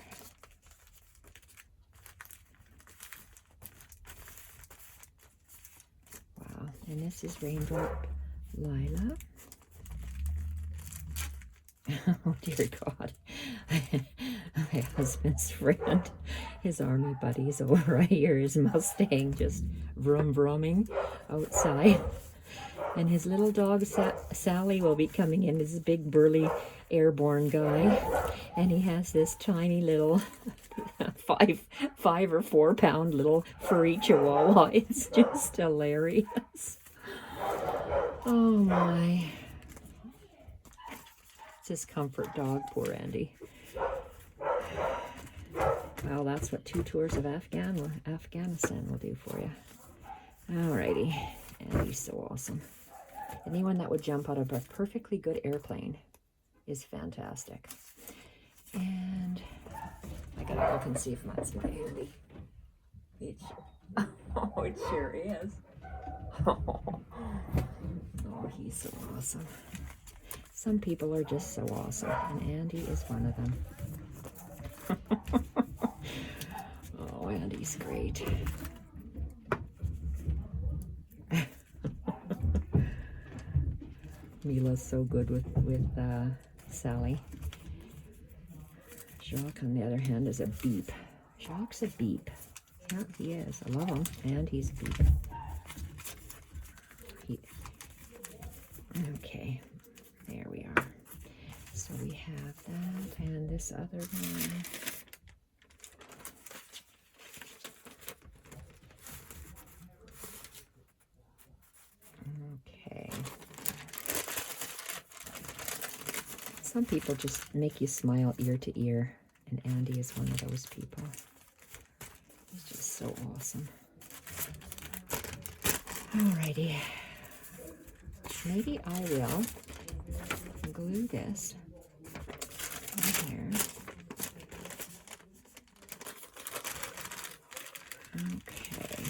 Wow, and this is Raindrop Lilac. Oh dear God. My husband's friend, his army buddies over here, his Mustang just vroom-vrooming outside. And his little dog, Sally, will be coming in. This big, burly, airborne guy. And he has this tiny little 5 or 4 pound little furry chihuahua. It's just hilarious. Oh my. It's his comfort dog, poor Andy. Well, that's what 2 tours of Afghanistan will do for you. Alrighty. Andy's so awesome. Anyone that would jump out of a perfectly good airplane is fantastic. And I gotta look and see if that's my Andy. Oh, it sure is. Oh, he's so awesome. Some people are just so awesome, and Andy is one of them. Oh, Andy's great. Mila's so good with Sally. Jacques, on the other hand, is a beep. Jacques' a beep. Yeah, he is. I love him, and he's a beep. Okay, there we are. So we have that, and this other one. Okay. Some people just make you smile ear to ear, and Andy is one of those people. He's so awesome. Alrighty. Maybe I will glue this in here. Okay.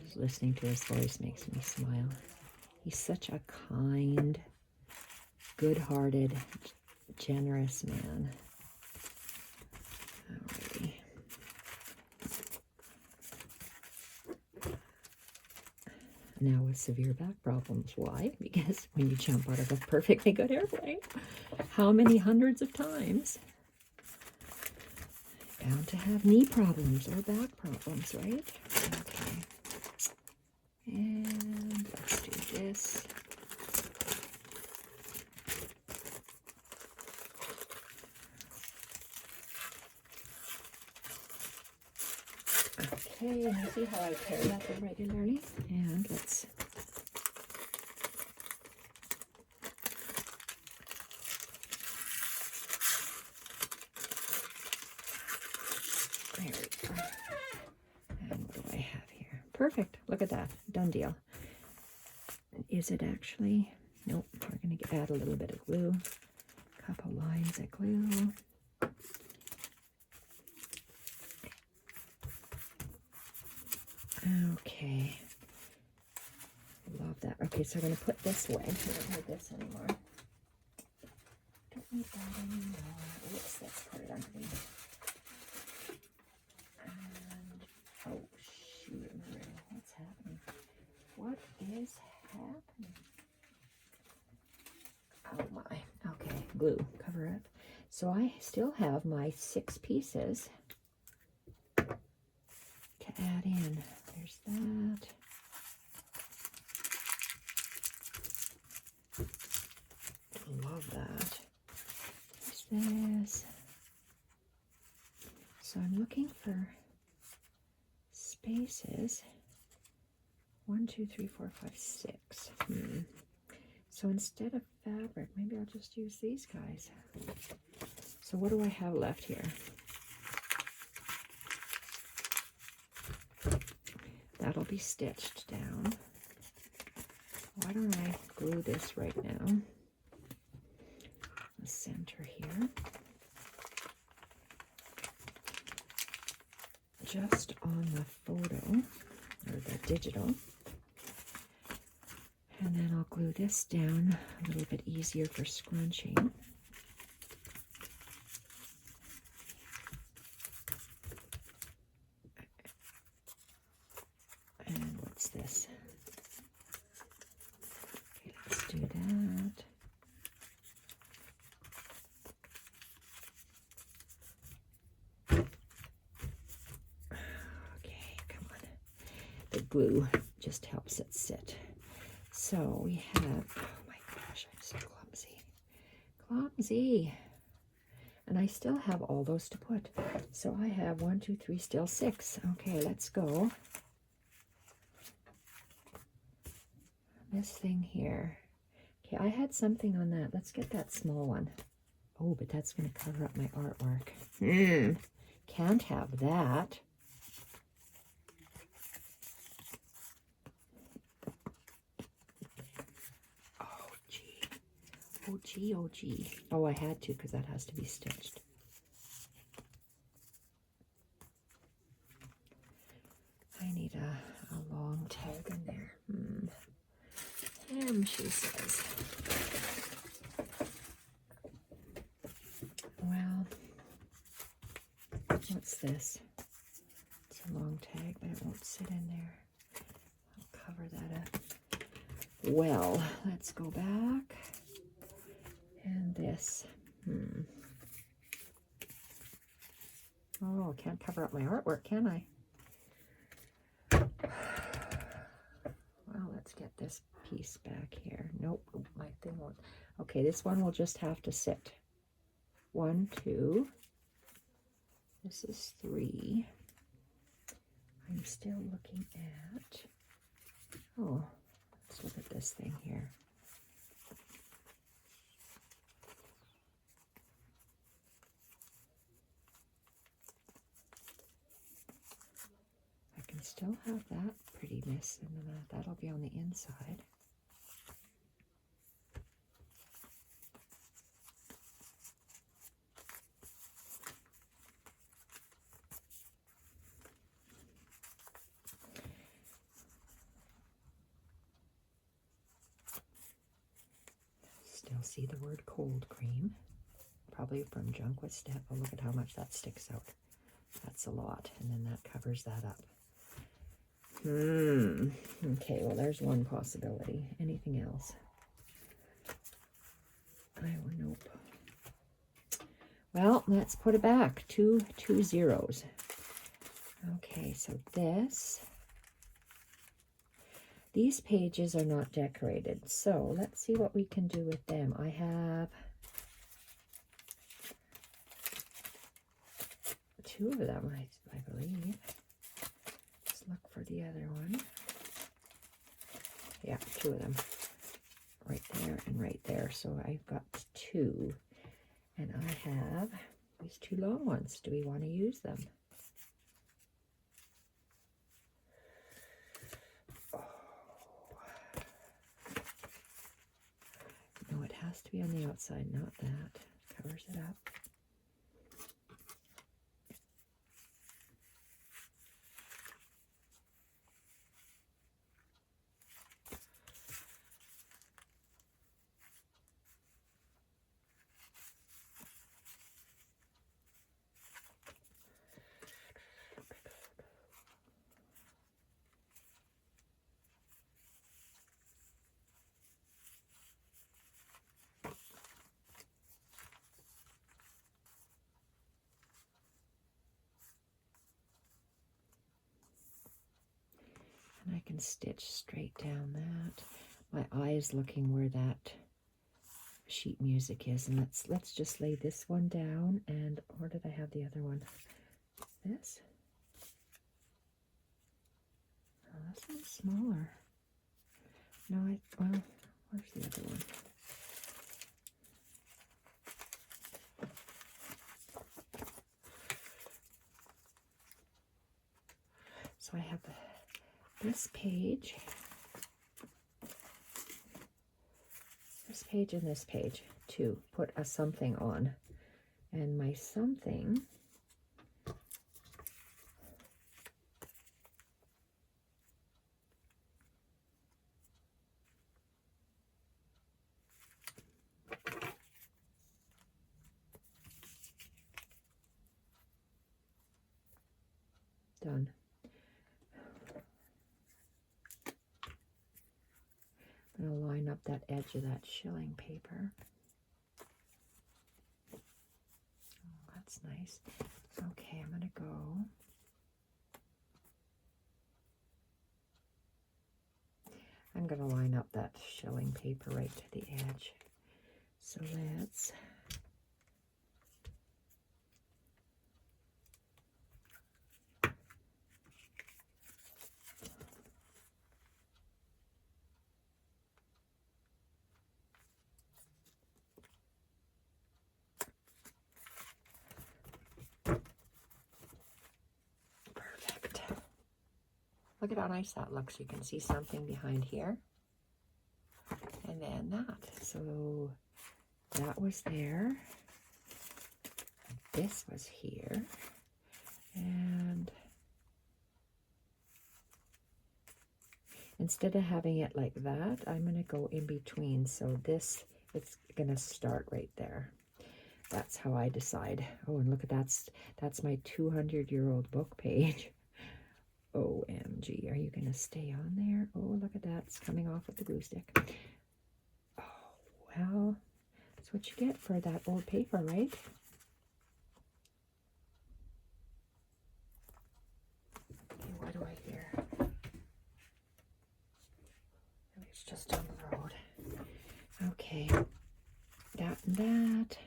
Just listening to his voice makes me smile. He's such a kind, good-hearted, generous man. Alrighty. Now with severe back problems. Why? Because when you jump out of a perfectly good airplane, how many hundreds of times? Bound to have knee problems or back problems, right? Okay. And let's do this. Okay, and you see how I tear that regularly? And let's there we go. And what do I have here? Perfect. Look at that. Done deal. Is it actually? Nope. We're going to add a little bit of glue. A couple lines of glue. Okay. Love that. Okay, so I'm going to put this away. I don't need this anymore. Don't need that anymore. Oops, let's put it underneath. And, oh, shoot. What's happening? What is happening? Oh, my. Okay, glue. Cover up. So I still have my 6 pieces to add in. There's that. Love that. There's this. So I'm looking for spaces. 1, 2, 3, 4, 5, 6. So instead of fabric, maybe I'll just use these guys. So what do I have left here? That'll be stitched down. Why don't I glue this right now? The center here. Just on the photo, or the digital. And then I'll glue this down a little bit easier for scrunching. And what's this? Okay, let's do that. Okay, come on. The glue just helps it sit. So we have, oh my gosh, I'm so clumsy. Clumsy. And I still have all those to put. So I have 1, 2, 3, still 6. Okay, let's go. This thing here. Okay, I had something on that. Let's get that small one. Oh, but that's going to cover up my artwork. Can't have that. Oh, gee, oh, gee. Oh, I had to because that has to be stitched. I need a long tag in there. She says. Well, what's this? It's a long tag, but it won't sit in there. I'll cover that up. Well, let's go back. And this. Oh, can't cover up my artwork, can I? Well, let's get this piece back here. Nope, my thing won't. Okay, this one will just have to sit. 1, 2. This is 3. I'm still looking at. Oh, let's look at this thing here. still have that prettiness, and then that'll be on the inside. Still see the word cold cream, probably from Junk with Step. Oh, look at how much that sticks out. That's a lot, and then that covers that up. Okay, well, there's one possibility. Anything else? Nope. Well, let's put it back. Two zeros. Okay, so these pages are not decorated, so let's see what we can do with them. I have 2 of them, I believe. Let's look for the other one. Yeah, 2 of them. Right there and right there. So I've got 2. And I have these 2 long ones. Do we want to use them? Oh. No, it has to be on the outside, not that. Covers it up. And I can stitch straight down that. My eye is looking where that sheet music is, and let's just lay this one down. And where did I have the other one? This? Oh, this one's smaller. No, well, where's the other one? So I have this page, and this page to put a something on. And my something done. I'm going to line up that edge of that shilling paper. Oh, that's nice. Okay, I'm going to go. I'm going to line up that shilling paper right to the edge. So let's look at how nice that looks. You can see something behind here. And then that. So that was there. This was here. And instead of having it like that, I'm going to go in between. So this, it's going to start right there. That's how I decide. Oh, and look at that's my 200-year-old book page. OMG, are you going to stay on there? Oh, look at that. It's coming off with the glue stick. Oh, well, that's what you get for that old paper, right? Okay, what do I hear? It's just down the road. Okay, that and that.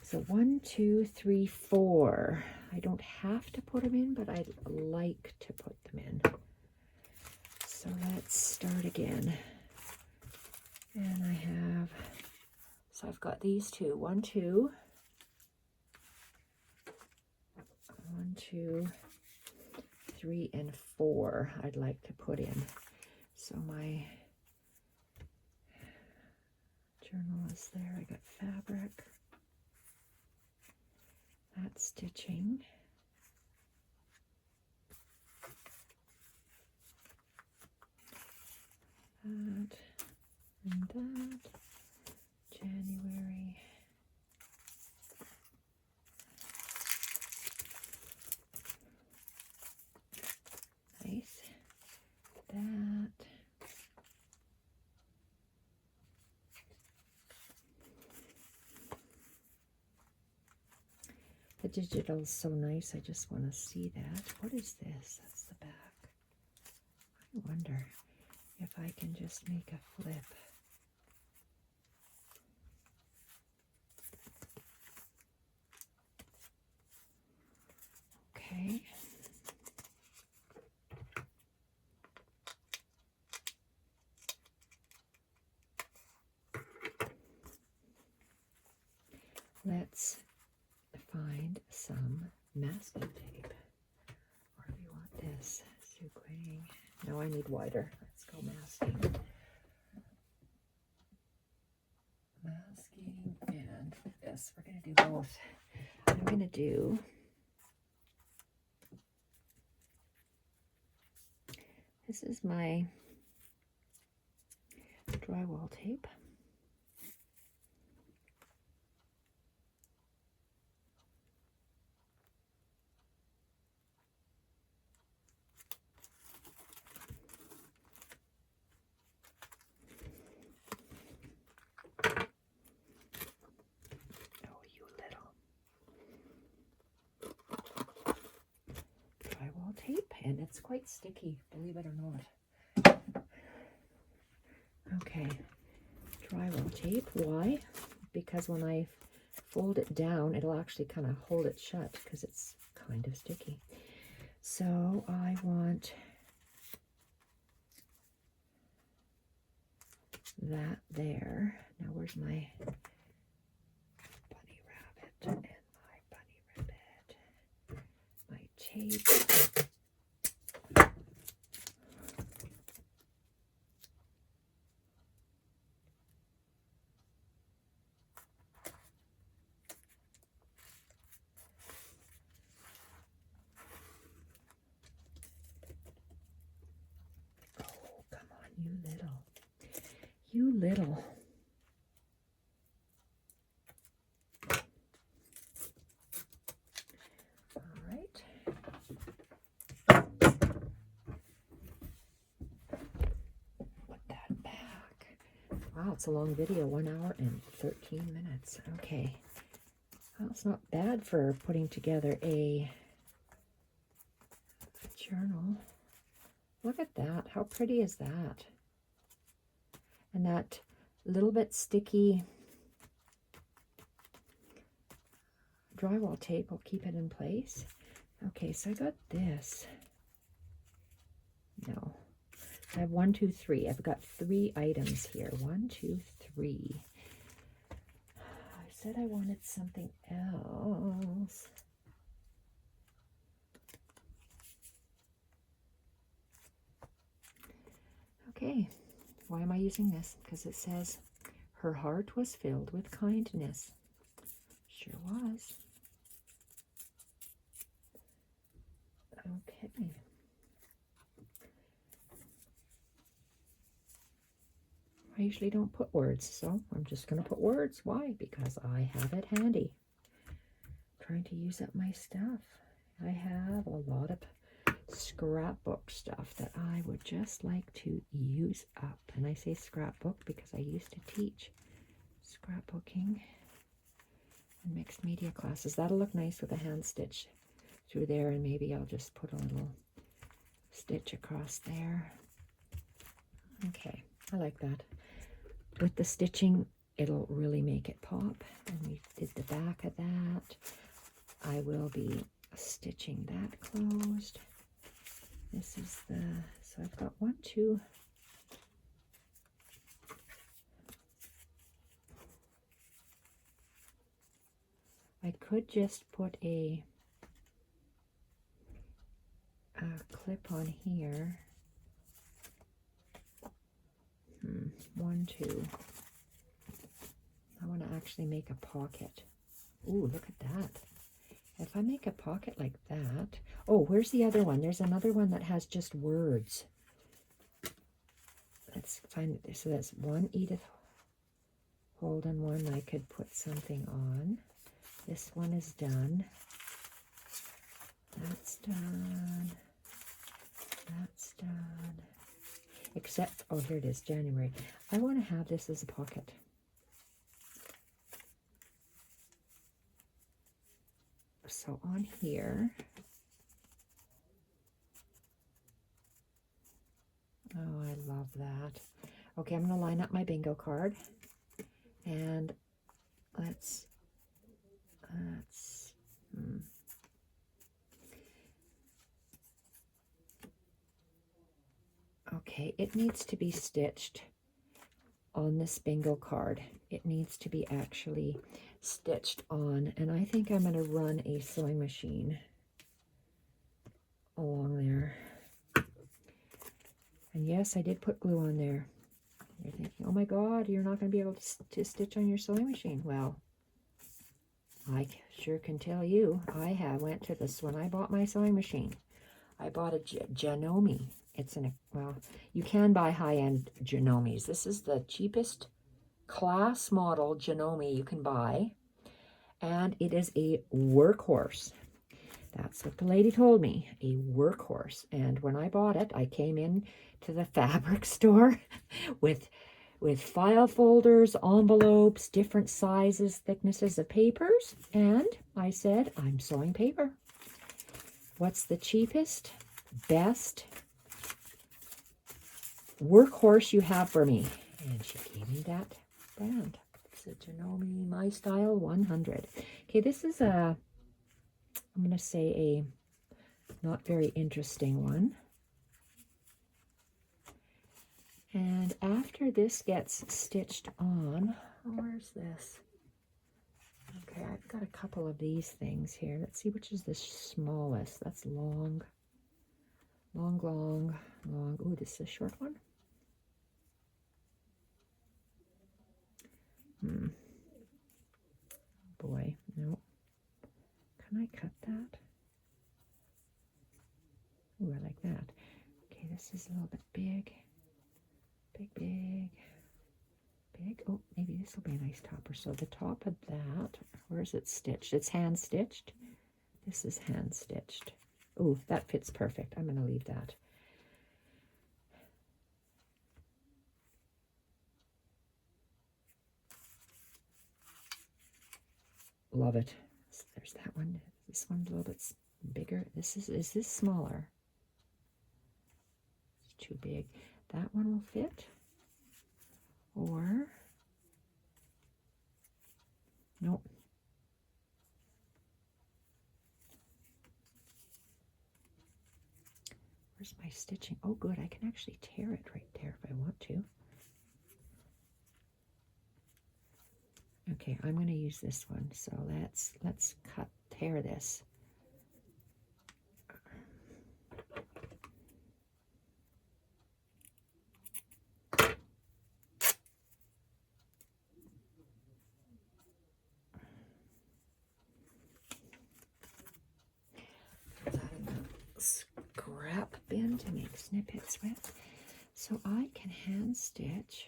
So 1, 2, 3, 4. I don't have to put them in, but I'd like to put them in. So let's start again. And I have, so I've got these 2. 1, 2. 1, 2, 3 and 4 I'd like to put in. So my journal is there. I got fabric, that stitching, that and that, January. Nice. That. The digital is so nice. I just want to see that. What is this? That's the back. I wonder if I can just make a flip. Okay. Let's find some masking tape. Or do you want this? Suquang. No, I need wider. Let's go masking. Masking and this. We're going to do both. I'm going to do this is my drywall tape. Tape, and it's quite sticky, believe it or not. Okay, drywall tape. Why? Because when I fold it down, it'll actually kind of hold it shut because it's kind of sticky. So I want that there. Now where's my bunny rabbit and my bunny rabbit? My tape. You little. All right. Put that back. Wow, it's a long video, 1 hour and 13 minutes. Okay. Well, it's not bad for putting together a journal. Look at that. How pretty is that? And that little bit sticky drywall tape will keep it in place. Okay, so I got this. No. I have 1, 2, 3. I've got 3 items here. 1, 2, 3. I said I wanted something else. Okay. Why am I using this? Because it says, her heart was filled with kindness. Sure was. Okay. I usually don't put words, so I'm just going to put words. Why? Because I have it handy. I'm trying to use up my stuff. I have a lot of scrapbook stuff that I would just like to use up. And I say scrapbook because I used to teach scrapbooking and mixed media classes. That'll look nice with a hand stitch through there, and maybe I'll just put a little stitch across there. Okay, I like that. With the stitching, it'll really make it pop. And we did the back of that. I will be stitching that closed. This is the, so I've got 1, 2. I could just put a clip on here. 1, 2. I want to actually make a pocket. Ooh, look at that. If I make a pocket like that. Oh, where's the other one? There's another one that has just words. Let's find it. So that's one Edith Holden one I could put something on. This one is done. That's done. That's done. Except, oh, here it is, January. I want to have this as a pocket. So on here, oh, I love that. Okay, I'm going to line up my bingo card, and let's okay, it needs to be stitched on this bingo card. It needs to be actually stitched on, and I think I'm going to run a sewing machine along there. And yes, I did put glue on there. You're thinking, oh my God, you're not going to be able to stitch on your sewing machine. Well, I sure can tell you, I went to this when I bought my sewing machine. I bought a Janome. It's well, you can buy high-end Janomes. This is the cheapest class model Janome you can buy, and it is a workhorse. That's what the lady told me, a workhorse. And when I bought it, I came in to the fabric store with file folders, envelopes, different sizes, thicknesses of papers, and I said, I'm sewing paper. What's the cheapest, best workhorse you have for me? And she gave me that brand. It's a Janome My Style 100. Okay, this is I'm going to say a not very interesting one. And after this gets stitched on, where's this? Okay, I've got a couple of these things here. Let's see which is the smallest. That's long. Long, long, long. Ooh, this is a short one. Boy, no. Can I cut that? Ooh, I like that. Okay, this is a little bit big. Big, big, big. Oh, maybe this will be a nice topper. So the top of that, where is it stitched? It's hand stitched. This is hand stitched. Ooh, that fits perfect. I'm going to leave that. Love it. There's that one. This one's a little bit bigger. Is this smaller? It's too big. That one will fit. Or nope. Where's my stitching? Oh, good. I can actually tear it right there if I want to. Okay, I'm going to use this one. So let's tear this. Scrap bin to make snippets with. So I can hand stitch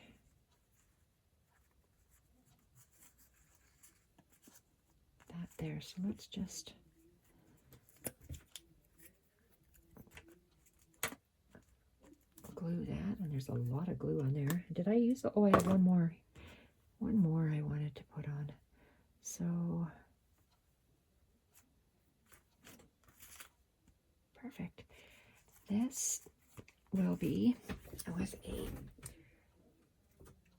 that there. So let's just glue that. And there's a lot of glue on there. Did I use the, oh, I have one more I wanted to put on. So perfect. This will be with a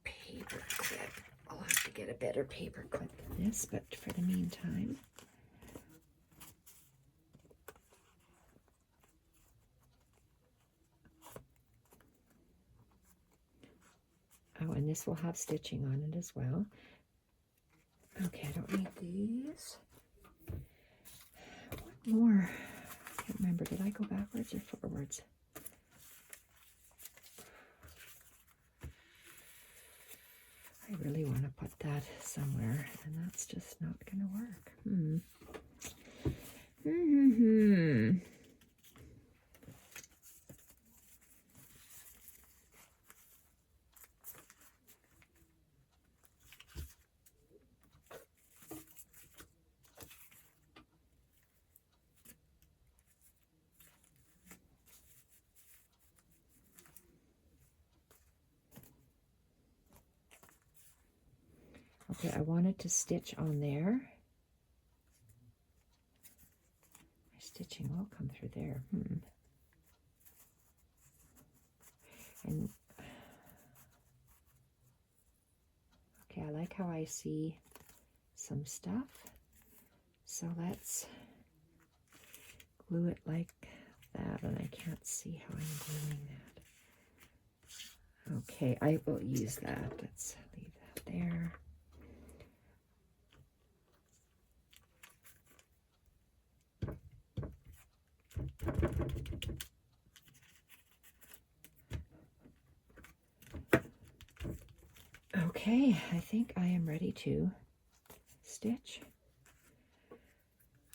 paper clip. I'll have to get a better paper clip than this, but for the meantime, oh, and this will have stitching on it as well. Okay, I don't need these. One more. can't remember. Did I go backwards or forwards? I really want to put that somewhere, and that's just not going to work. Okay, I wanted to stitch on there. My stitching will come through there. And okay, I like how I see some stuff. So let's glue it like that, and I can't see how I'm gluing that. Okay, I will use that. Let's leave that there. Okay, I think I am ready to stitch.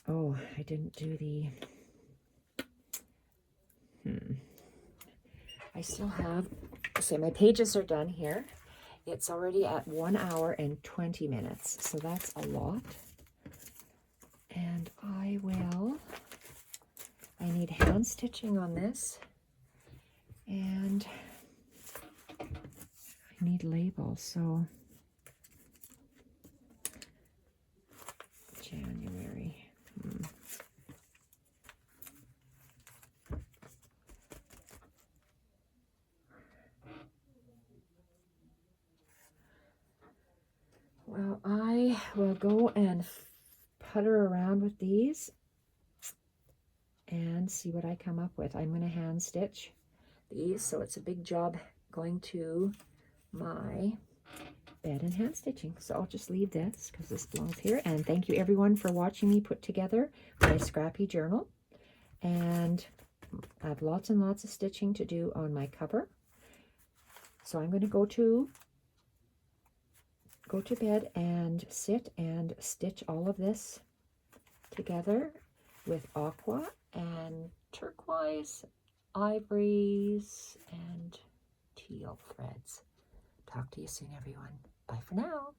Oh, I didn't do the... I still have... So my pages are done here. It's already at 1 hour and 20 minutes, so that's a lot. And I need hand stitching on this, and I need labels, so January. Well, I will go and putter around with these and see what I come up with. I'm going to hand stitch these, so it's a big job going to my bed and hand stitching. So I'll just leave this because this belongs here. And thank you everyone for watching me put together my scrappy journal. And I have lots and lots of stitching to do on my cover. So I'm going to go to bed and sit and stitch all of this together with aqua and turquoise, ivories, and teal threads. Talk to you soon, everyone. Bye for now.